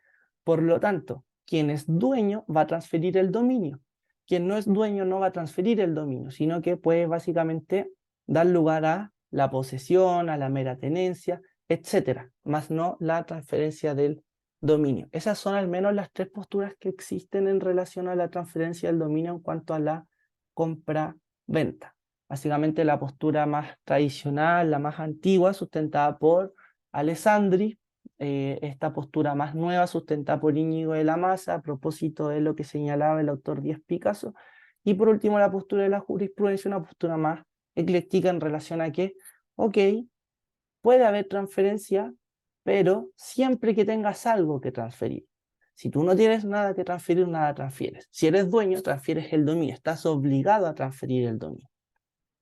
Por lo tanto, quien es dueño va a transferir el dominio. Quien no es dueño no va a transferir el dominio, sino que puede básicamente dar lugar a la posesión, a la mera tenencia, etcétera, más no la transferencia del dominio. Esas son al menos las tres posturas que existen en relación a la transferencia del dominio en cuanto a la compra-venta. Básicamente la postura más tradicional, la más antigua, sustentada por Alessandri, esta postura más nueva sustentada por Íñigo de la Maza a propósito de lo que señalaba el autor Díez Picasso, y por último la postura de la jurisprudencia, una postura más ecléctica en relación a que, ok, puede haber transferencia, pero siempre que tengas algo que transferir. Si tú no tienes nada que transferir, nada transfieres. Si eres dueño, transfieres el dominio, estás obligado a transferir el dominio.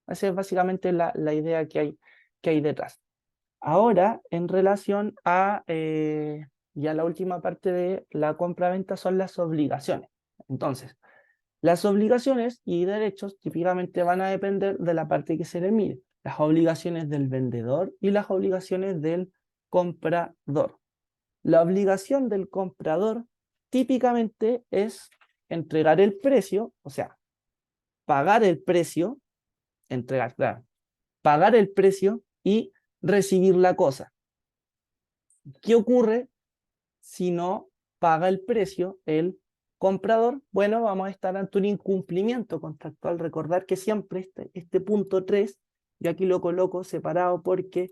Esa es básicamente la idea que hay detrás. Ahora, en relación a ya la última parte de la compra-venta son las obligaciones. Entonces, las obligaciones y derechos típicamente van a depender de la parte que se le mire. Las obligaciones del vendedor y las obligaciones del comprador. La obligación del comprador típicamente es entregar el precio, o sea, pagar el precio, entregar, claro, pagar el precio y recibir la cosa. ¿Qué ocurre si no paga el precio el comprador? Bueno, vamos a estar ante un incumplimiento contractual. Recordar que siempre este punto 3, yo aquí lo coloco separado porque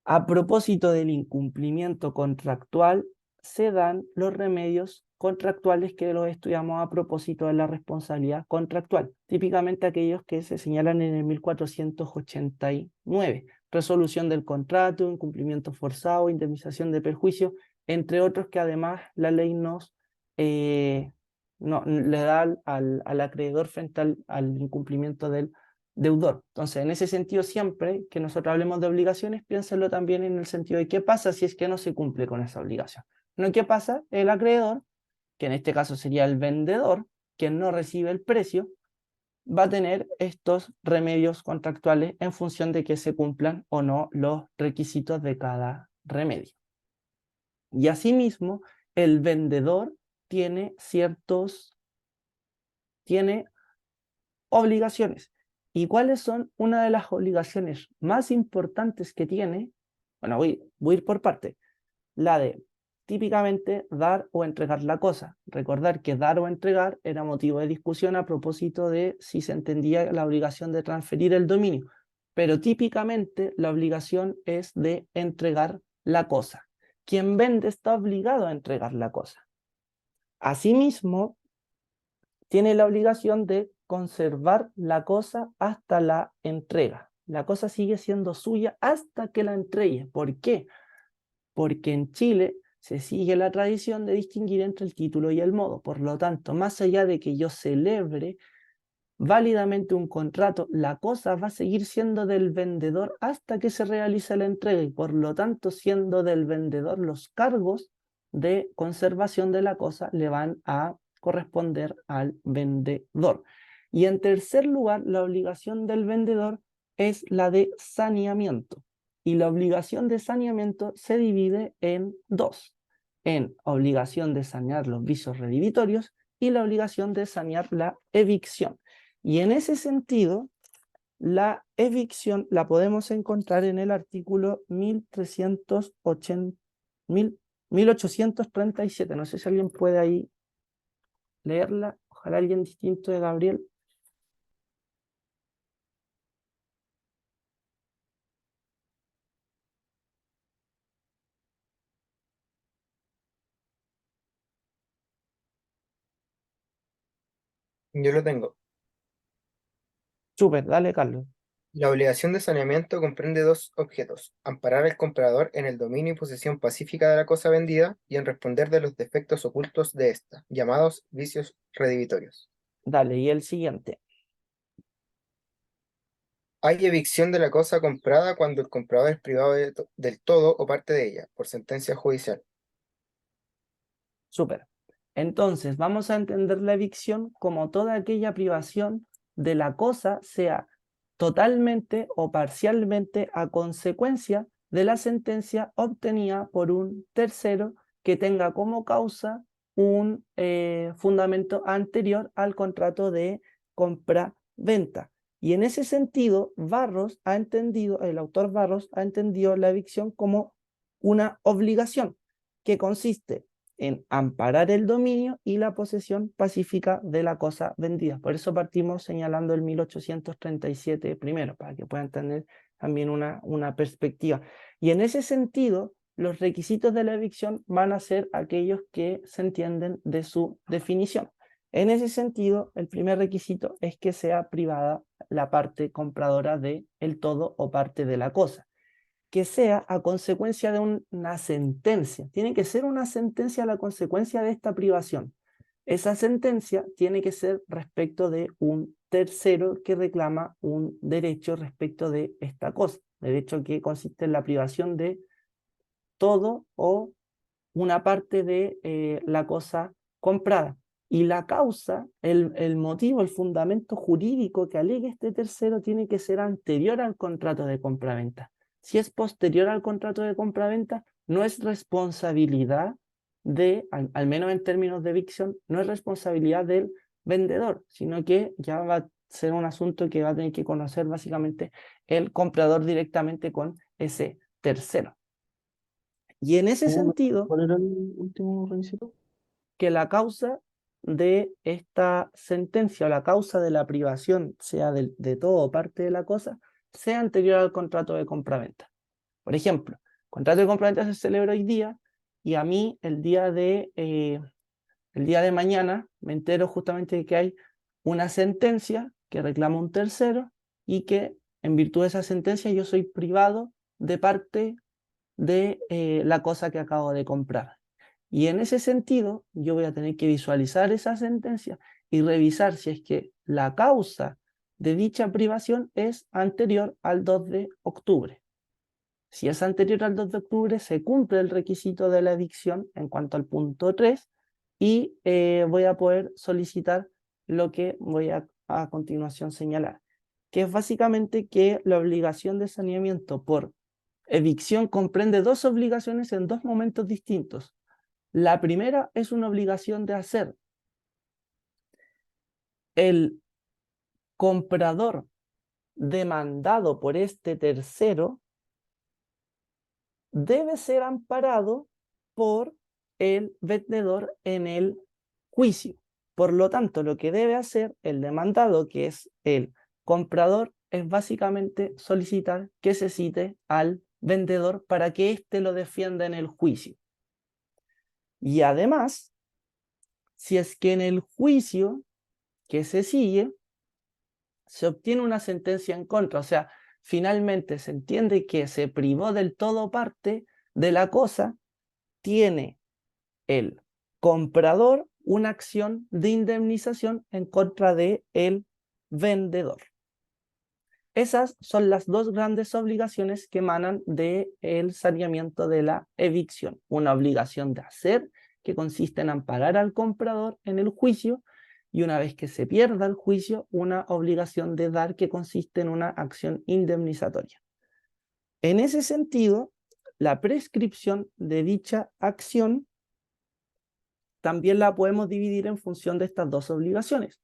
A propósito del incumplimiento contractual, se dan los remedios contractuales que los estudiamos a propósito de la responsabilidad contractual, típicamente aquellos que se señalan en el 1489, resolución del contrato, incumplimiento forzado, indemnización de perjuicio, entre otros que además la ley nos le da al acreedor frente al incumplimiento del deudor. Entonces, en ese sentido, siempre que nosotros hablemos de obligaciones, piénsenlo también en el sentido de qué pasa si es que no se cumple con esa obligación. No qué pasa el acreedor, que en este caso sería el vendedor, quien no recibe el precio, va a tener estos remedios contractuales en función de que se cumplan o no los requisitos de cada remedio. Y asimismo, el vendedor tiene obligaciones. ¿Y cuáles son una de las obligaciones más importantes que tiene? Bueno, voy a ir por parte. La de típicamente dar o entregar la cosa. Recordar que dar o entregar era motivo de discusión a propósito de si se entendía la obligación de transferir el dominio. Pero típicamente la obligación es de entregar la cosa. Quien vende está obligado a entregar la cosa. Asimismo, tiene la obligación de conservar la cosa hasta la entrega. La cosa sigue siendo suya hasta que la entregue. ¿Por qué? Porque en Chile se sigue la tradición de distinguir entre el título y el modo. Por lo tanto, más allá de que yo celebre válidamente un contrato, la cosa va a seguir siendo del vendedor hasta que se realice la entrega y por lo tanto, siendo del vendedor, los cargos de conservación de la cosa le van a corresponder al vendedor. Y en tercer lugar, la obligación del vendedor es la de saneamiento. Y la obligación de saneamiento se divide en dos, en obligación de sanear los vicios redivitorios y la obligación de sanear la evicción. Y en ese sentido, la evicción la podemos encontrar en el artículo 1837. No sé si alguien puede ahí leerla. Ojalá alguien distinto de Gabriel. Yo lo tengo. Súper, dale, Carlos. La obligación de saneamiento comprende dos objetos: amparar al comprador en el dominio y posesión pacífica de la cosa vendida y en responder de los defectos ocultos de ésta, llamados vicios redivitorios. Dale, y el siguiente. Hay evicción de la cosa comprada cuando el comprador es privado del todo o parte de ella, por sentencia judicial. Súper. Entonces, vamos a entender la evicción como toda aquella privación de la cosa, sea totalmente o parcialmente a consecuencia de la sentencia obtenida por un tercero que tenga como causa un fundamento anterior al contrato de compra-venta. Y en ese sentido, el autor Barros ha entendido la evicción como una obligación que consiste en amparar el dominio y la posesión pacífica de la cosa vendida. Por eso partimos señalando el 1837 primero, para que puedan tener también una perspectiva. Y en ese sentido, los requisitos de la evicción van a ser aquellos que se entienden de su definición. En ese sentido, el primer requisito es que sea privada la parte compradora del todo o parte de la cosa, que sea a consecuencia de una sentencia. Tiene que ser una sentencia a la consecuencia de esta privación. Esa sentencia tiene que ser respecto de un tercero que reclama un derecho respecto de esta cosa. Derecho que consiste en la privación de todo o una parte de la cosa comprada. Y la causa, el motivo, el fundamento jurídico que alegue este tercero tiene que ser anterior al contrato de compraventa. Si es posterior al contrato de compraventa, no es responsabilidad al menos en términos de evicción, no es responsabilidad del vendedor, sino que ya va a ser un asunto que va a tener que conocer básicamente el comprador directamente con ese tercero. Y en ese sentido, ¿Cuál era el último requisito? que la causa de esta sentencia o la causa de la privación, sea de todo o parte de la cosa, sea anterior al contrato de compraventa. Por ejemplo, contrato de compraventa se celebra hoy día y a mí el día de mañana me entero justamente de que hay una sentencia que reclama un tercero y que en virtud de esa sentencia yo soy privado de parte de la cosa que acabo de comprar. Y en ese sentido, yo voy a tener que visualizar esa sentencia y revisar si es que la causa de dicha privación es anterior al 2 de octubre. Si es anterior al 2 de octubre, se cumple el requisito de la evicción en cuanto al punto 3 y voy a poder solicitar lo que voy a continuación señalar, que es básicamente que la obligación de saneamiento por evicción comprende dos obligaciones en dos momentos distintos. La primera es una obligación de hacer. El comprador demandado por este tercero debe ser amparado por el vendedor en el juicio. Por lo tanto, lo que debe hacer el demandado, que es el comprador, es básicamente solicitar que se cite al vendedor para que éste lo defienda en el juicio. Y además, si es que en el juicio que se sigue, se obtiene una sentencia en contra, o sea, finalmente se entiende que se privó del todo parte de la cosa, tiene el comprador una acción de indemnización en contra de el vendedor. Esas son las dos grandes obligaciones que emanan del saneamiento de la evicción. Una obligación de hacer, que consiste en amparar al comprador en el juicio, y una vez que se pierda el juicio, una obligación de dar, que consiste en una acción indemnizatoria. En ese sentido, la prescripción de dicha acción también la podemos dividir en función de estas dos obligaciones.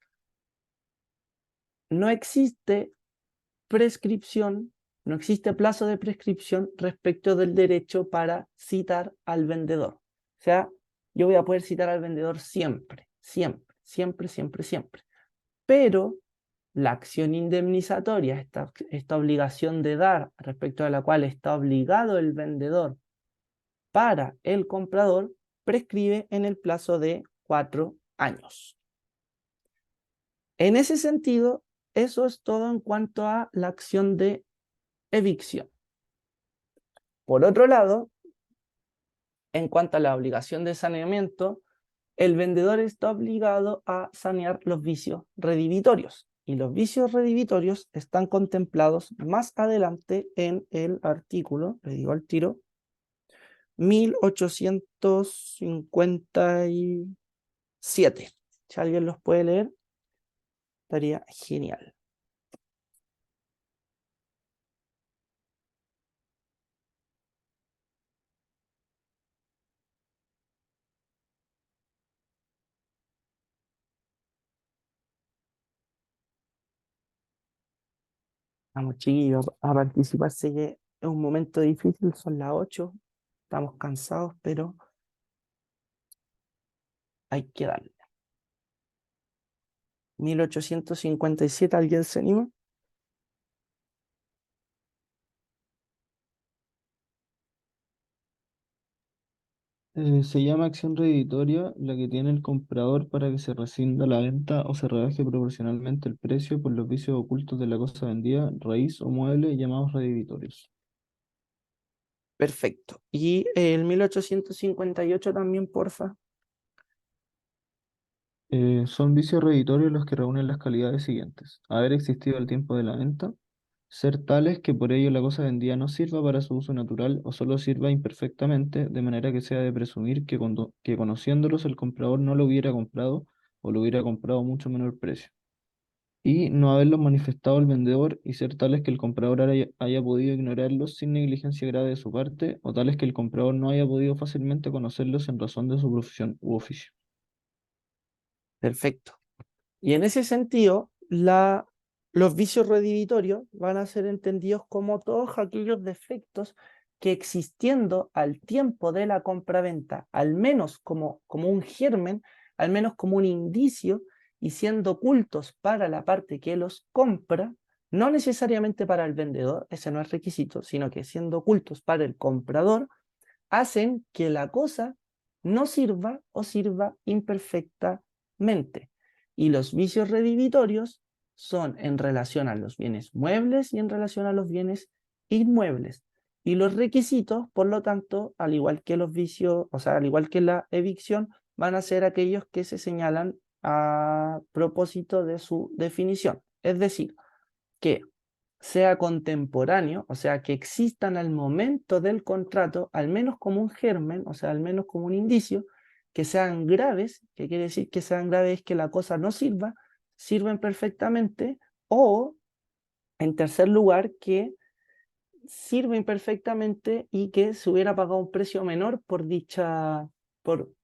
No existe prescripción, no existe plazo de prescripción respecto del derecho para citar al vendedor. O sea, yo voy a poder citar al vendedor siempre, siempre, siempre, siempre, siempre. Pero la acción indemnizatoria, esta obligación de dar respecto a la cual está obligado el vendedor para el comprador, prescribe en el plazo de 4 años. En ese sentido, eso es todo en cuanto a la acción de evicción. Por otro lado, en cuanto a la obligación de saneamiento, el vendedor está obligado a sanear los vicios redivitorios. Y los vicios redivitorios están contemplados más adelante en el artículo, le digo al tiro, 1857. Si alguien los puede leer, estaría genial. Vamos, chiquillos, a participar. Sé que es un momento difícil, son las 8, estamos cansados, pero hay que darle. 1857, ¿alguien se anima? Se llama acción reditoria la que tiene el comprador para que se rescinda la venta o se rebaje proporcionalmente el precio por los vicios ocultos de la cosa vendida, raíz o mueble llamados redivitorios. Perfecto. Y el 1858 también, porfa. Son vicios reditorios los que reúnen las calidades siguientes: haber existido al tiempo de la venta, ser tales que por ello la cosa vendida no sirva para su uso natural o solo sirva imperfectamente, de manera que sea de presumir que conociéndolos el comprador no lo hubiera comprado o lo hubiera comprado a mucho menor precio. Y no haberlos manifestado el vendedor y ser tales que el comprador haya podido ignorarlos sin negligencia grave de su parte, o tales que el comprador no haya podido fácilmente conocerlos en razón de su profesión u oficio. Perfecto. Y en ese sentido, los vicios redivitorios van a ser entendidos como todos aquellos defectos que, existiendo al tiempo de la compraventa, al menos como un germen, al menos como un indicio, y siendo ocultos para la parte que los compra, no necesariamente para el vendedor, ese no es requisito, sino que siendo ocultos para el comprador, hacen que la cosa no sirva o sirva imperfectamente. Y los vicios redivitorios son en relación a los bienes muebles y en relación a los bienes inmuebles. Y los requisitos, por lo tanto, al igual que los vicios, o sea, al igual que la evicción, van a ser aquellos que se señalan a propósito de su definición. Es decir, que sea contemporáneo, o sea, que existan al momento del contrato, al menos como un germen, o sea, al menos como un indicio, que sean graves, que quiere decir que sean graves que la cosa no sirva, sirven perfectamente, o, en tercer lugar, que sirven perfectamente y que se hubiera pagado un precio menor por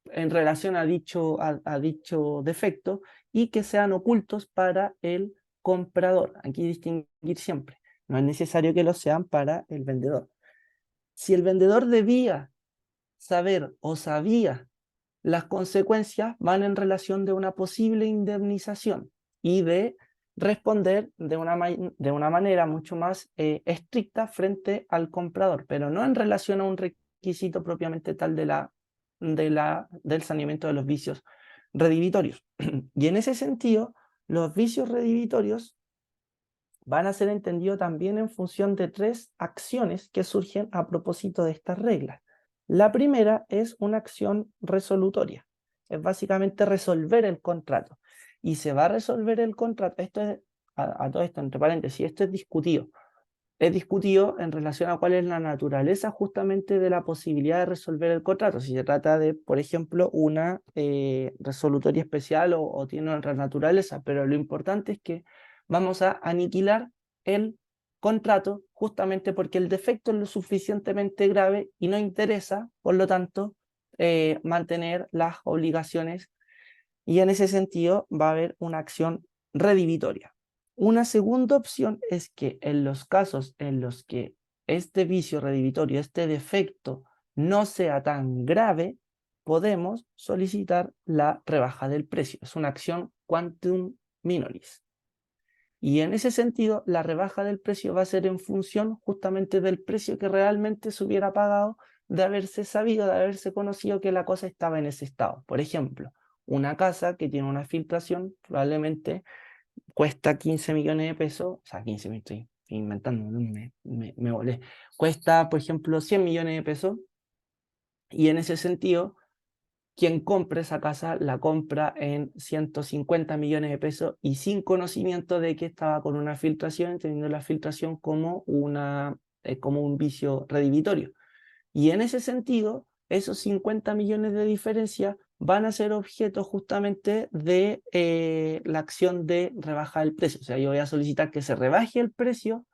en relación a dicho defecto y que sean ocultos para el comprador. Aquí distinguir siempre. No es necesario que lo sean para el vendedor. Si el vendedor debía saber o sabía las consecuencias, van en relación de una posible indemnización y de responder de una manera mucho más estricta frente al comprador, pero no en relación a un requisito propiamente tal del saneamiento de los vicios redivitorios. Y en ese sentido, los vicios redivitorios van a ser entendidos también en función de 3 acciones que surgen a propósito de estas reglas. La primera es una acción resolutoria, es básicamente resolver el contrato. Y se va a resolver el contrato, esto es, a todo esto, entre paréntesis, esto es discutido en relación a cuál es la naturaleza justamente de la posibilidad de resolver el contrato. Si se trata de, por ejemplo, una resolutoria especial o tiene otra naturaleza, pero lo importante es que vamos a aniquilar el contrato justamente porque el defecto es lo suficientemente grave y no interesa, por lo tanto, mantener las obligaciones y en ese sentido va a haber una acción redivitoria. Una segunda opción es que en los casos en los que este vicio redivitorio, este defecto, no sea tan grave, podemos solicitar la rebaja del precio. Es una acción quantum minoris. Y en ese sentido, la rebaja del precio va a ser en función justamente del precio que realmente se hubiera pagado de haberse sabido, de haberse conocido que la cosa estaba en ese estado. Por ejemplo, una casa que tiene una filtración probablemente cuesta 15 millones de pesos, o sea, 15 me estoy inventando, ¿no? me volé. Cuesta, por ejemplo, 100 millones de pesos y en ese sentido, quien compre esa casa la compra en 150 millones de pesos y sin conocimiento de que estaba con una filtración, teniendo la filtración como un vicio redivitorio. Y en ese sentido, esos 50 millones de diferencia van a ser objeto justamente de la acción de rebaja del precio. O sea, yo voy a solicitar que se rebaje el precio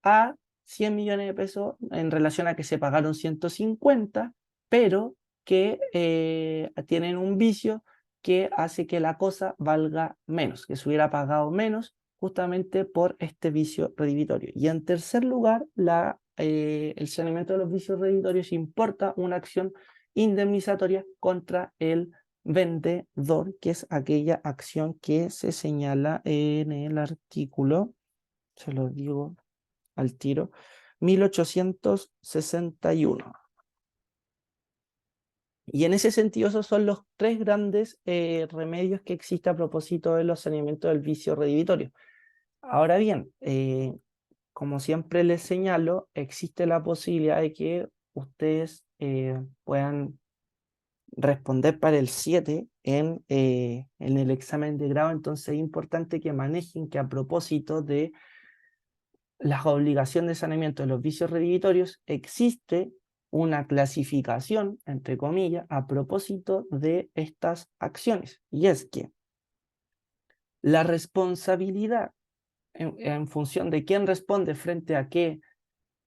a 100 millones de pesos en relación a que se pagaron 150, pero que tienen un vicio que hace que la cosa valga menos, que se hubiera pagado menos justamente por este vicio redivitorio. Y en tercer lugar, el saneamiento de los vicios redivitorios importa una acción indemnizatoria contra el vendedor, que es aquella acción que se señala en el artículo, se lo digo al tiro, 1861. Y en ese sentido, esos son los 3 grandes remedios que existen a propósito de los saneamientos del vicio redivitorio. Ahora bien, como siempre les señalo, existe la posibilidad de que ustedes puedan responder para el 7 en el examen de grado, entonces es importante que manejen que a propósito de las obligaciones de saneamiento de los vicios redivitorios, existe una clasificación, entre comillas, a propósito de estas acciones. Y es que la responsabilidad en función de quién responde frente a qué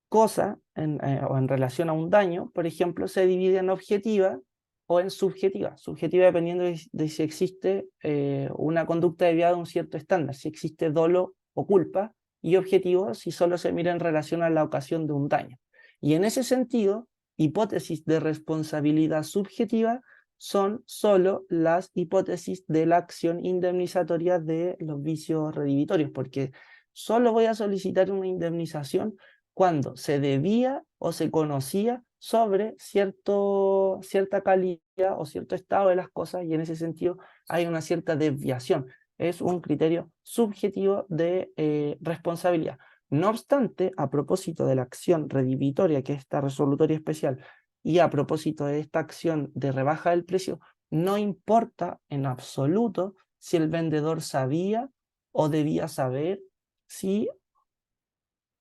cosa o en relación a un daño, por ejemplo, se divide en objetiva o en subjetiva. Subjetiva dependiendo de si existe una conducta desviada de un cierto estándar, si existe dolo o culpa, y objetivo si solo se mira en relación a la ocasión de un daño. Y en ese sentido, hipótesis de responsabilidad subjetiva son solo las hipótesis de la acción indemnizatoria de los vicios redivitorios, porque solo voy a solicitar una indemnización cuando se debía o se conocía sobre cierta calidad o cierto estado de las cosas, y en ese sentido hay una cierta desviación. Es un criterio subjetivo de responsabilidad. No obstante, a propósito de la acción redivitoria, que es esta resolutoria especial, y a propósito de esta acción de rebaja del precio, no importa en absoluto si el vendedor sabía o debía saber si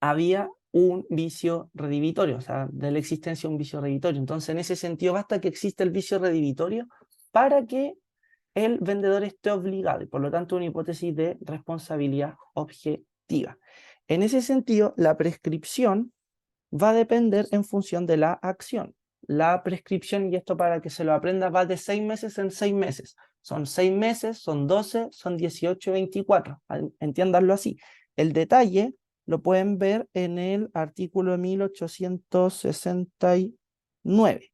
había un vicio redivitorio, o sea, de la existencia de un vicio redivitorio. Entonces, en ese sentido, basta que exista el vicio redivitorio para que el vendedor esté obligado, y por lo tanto una hipótesis de responsabilidad objetiva. En ese sentido, la prescripción va a depender en función de la acción. La prescripción, y esto para que se lo aprenda, va de 6 meses en 6 meses. Son 6 meses, son 12, son 18, 24. Entiéndanlo así. El detalle lo pueden ver en el artículo 1869.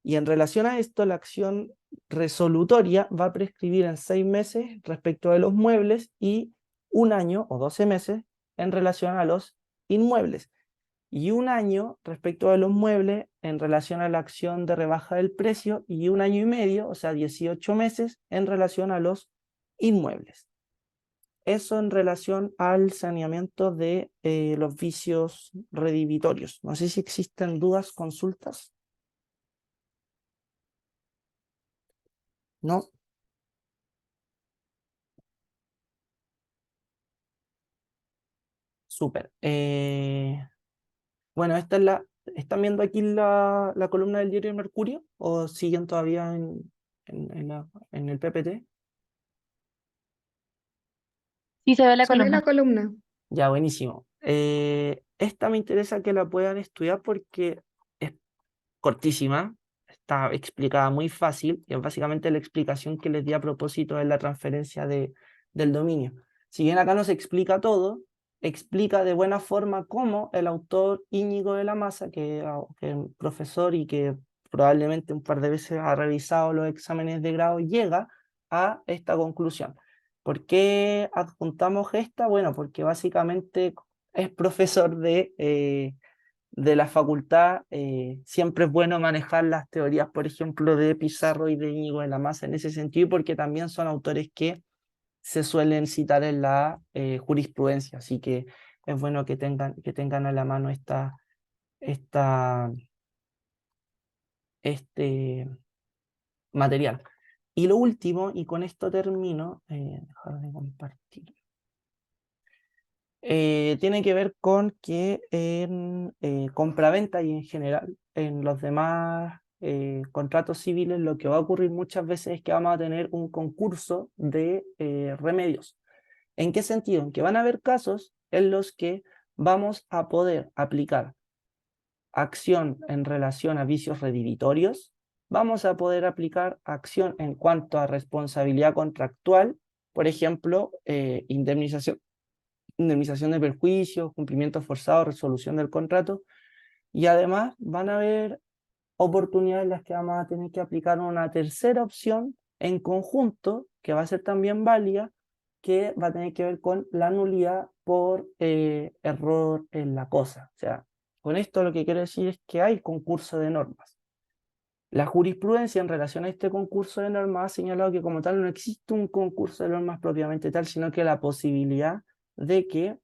Y en relación a esto, la acción resolutoria va a prescribir en 6 meses respecto de los muebles y 1 año o 12 meses en relación a los inmuebles, y 1 año respecto de los muebles en relación a la acción de rebaja del precio, y 1 año y medio, o sea, 18 meses en relación a los inmuebles. Eso en relación al saneamiento de los vicios redivitorios. No sé si existen dudas, consultas. ¿No? Súper. Bueno, esta es ¿están viendo aquí la columna del diario El Mercurio? ¿O siguen todavía en el PPT? Sí se ve la Se ve columna. la columna. Ya, buenísimo. Esta me interesa que la puedan estudiar porque es cortísima, está explicada muy fácil, y es básicamente la explicación que les di a propósito de la transferencia del dominio. Si bien acá no se explica todo, explica de buena forma cómo el autor Íñigo de la Maza, que es un profesor y que probablemente un par de veces ha revisado los exámenes de grado, llega a esta conclusión. ¿Por qué adjuntamos esta? Bueno, porque básicamente es profesor de la facultad. Siempre es bueno manejar las teorías, por ejemplo, de Pizarro y de Íñigo de la Maza en ese sentido, porque también son autores que se suelen citar en la jurisprudencia, así que es bueno que tengan a la mano este material. Y lo último, y con esto termino, dejar de compartir. Tiene que ver con que en compraventa y en general en los demás contratos civiles, lo que va a ocurrir muchas veces es que vamos a tener un concurso de remedios. ¿En qué sentido? En que van a haber casos en los que vamos a poder aplicar acción en relación a vicios redhibitorios, vamos a poder aplicar acción en cuanto a responsabilidad contractual, por ejemplo, indemnización de perjuicios, cumplimiento forzado, resolución del contrato, y además van a haber oportunidades en las que vamos a tener que aplicar una tercera opción en conjunto, que va a ser también válida, que va a tener que ver con la nulidad por error en la cosa. O sea, con esto lo que quiero decir es que hay concurso de normas. La jurisprudencia en relación a este concurso de normas ha señalado que como tal no existe un concurso de normas propiamente tal, sino que la posibilidad de que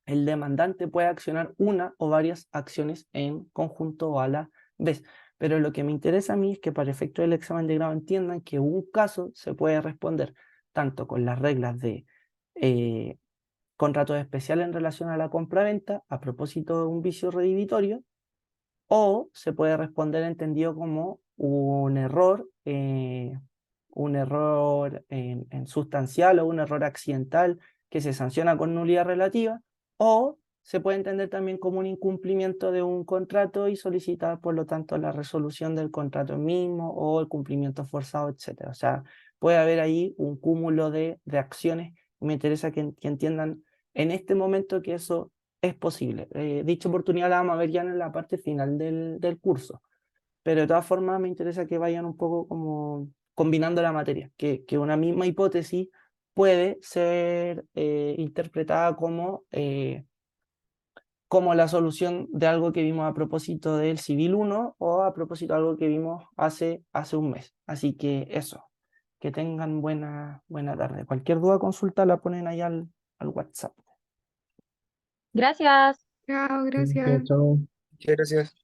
el demandante puede accionar una o varias acciones en conjunto o a la vez. Pero lo que me interesa a mí es que para efecto del examen de grado entiendan que un caso se puede responder tanto con las reglas de contratos especiales en relación a la compraventa a propósito de un vicio redivitorio, o se puede responder entendido como un error en sustancial o un error accidental que se sanciona con nulidad relativa, o se puede entender también como un incumplimiento de un contrato y solicitar, por lo tanto, la resolución del contrato mismo o el cumplimiento forzado, etc. O sea, puede haber ahí un cúmulo de acciones. Me interesa que entiendan en este momento que eso es posible. Dicha oportunidad la vamos a ver ya en la parte final del curso, pero de todas formas me interesa que vayan un poco como combinando la materia, que una misma hipótesis puede ser interpretada como la solución de algo que vimos a propósito del Civil 1 o a propósito de algo que vimos hace un mes. Así que eso, que tengan buena tarde. Cualquier duda, consulta, la ponen ahí al WhatsApp. Gracias. Chao, Ya, gracias. chao. Muchas gracias.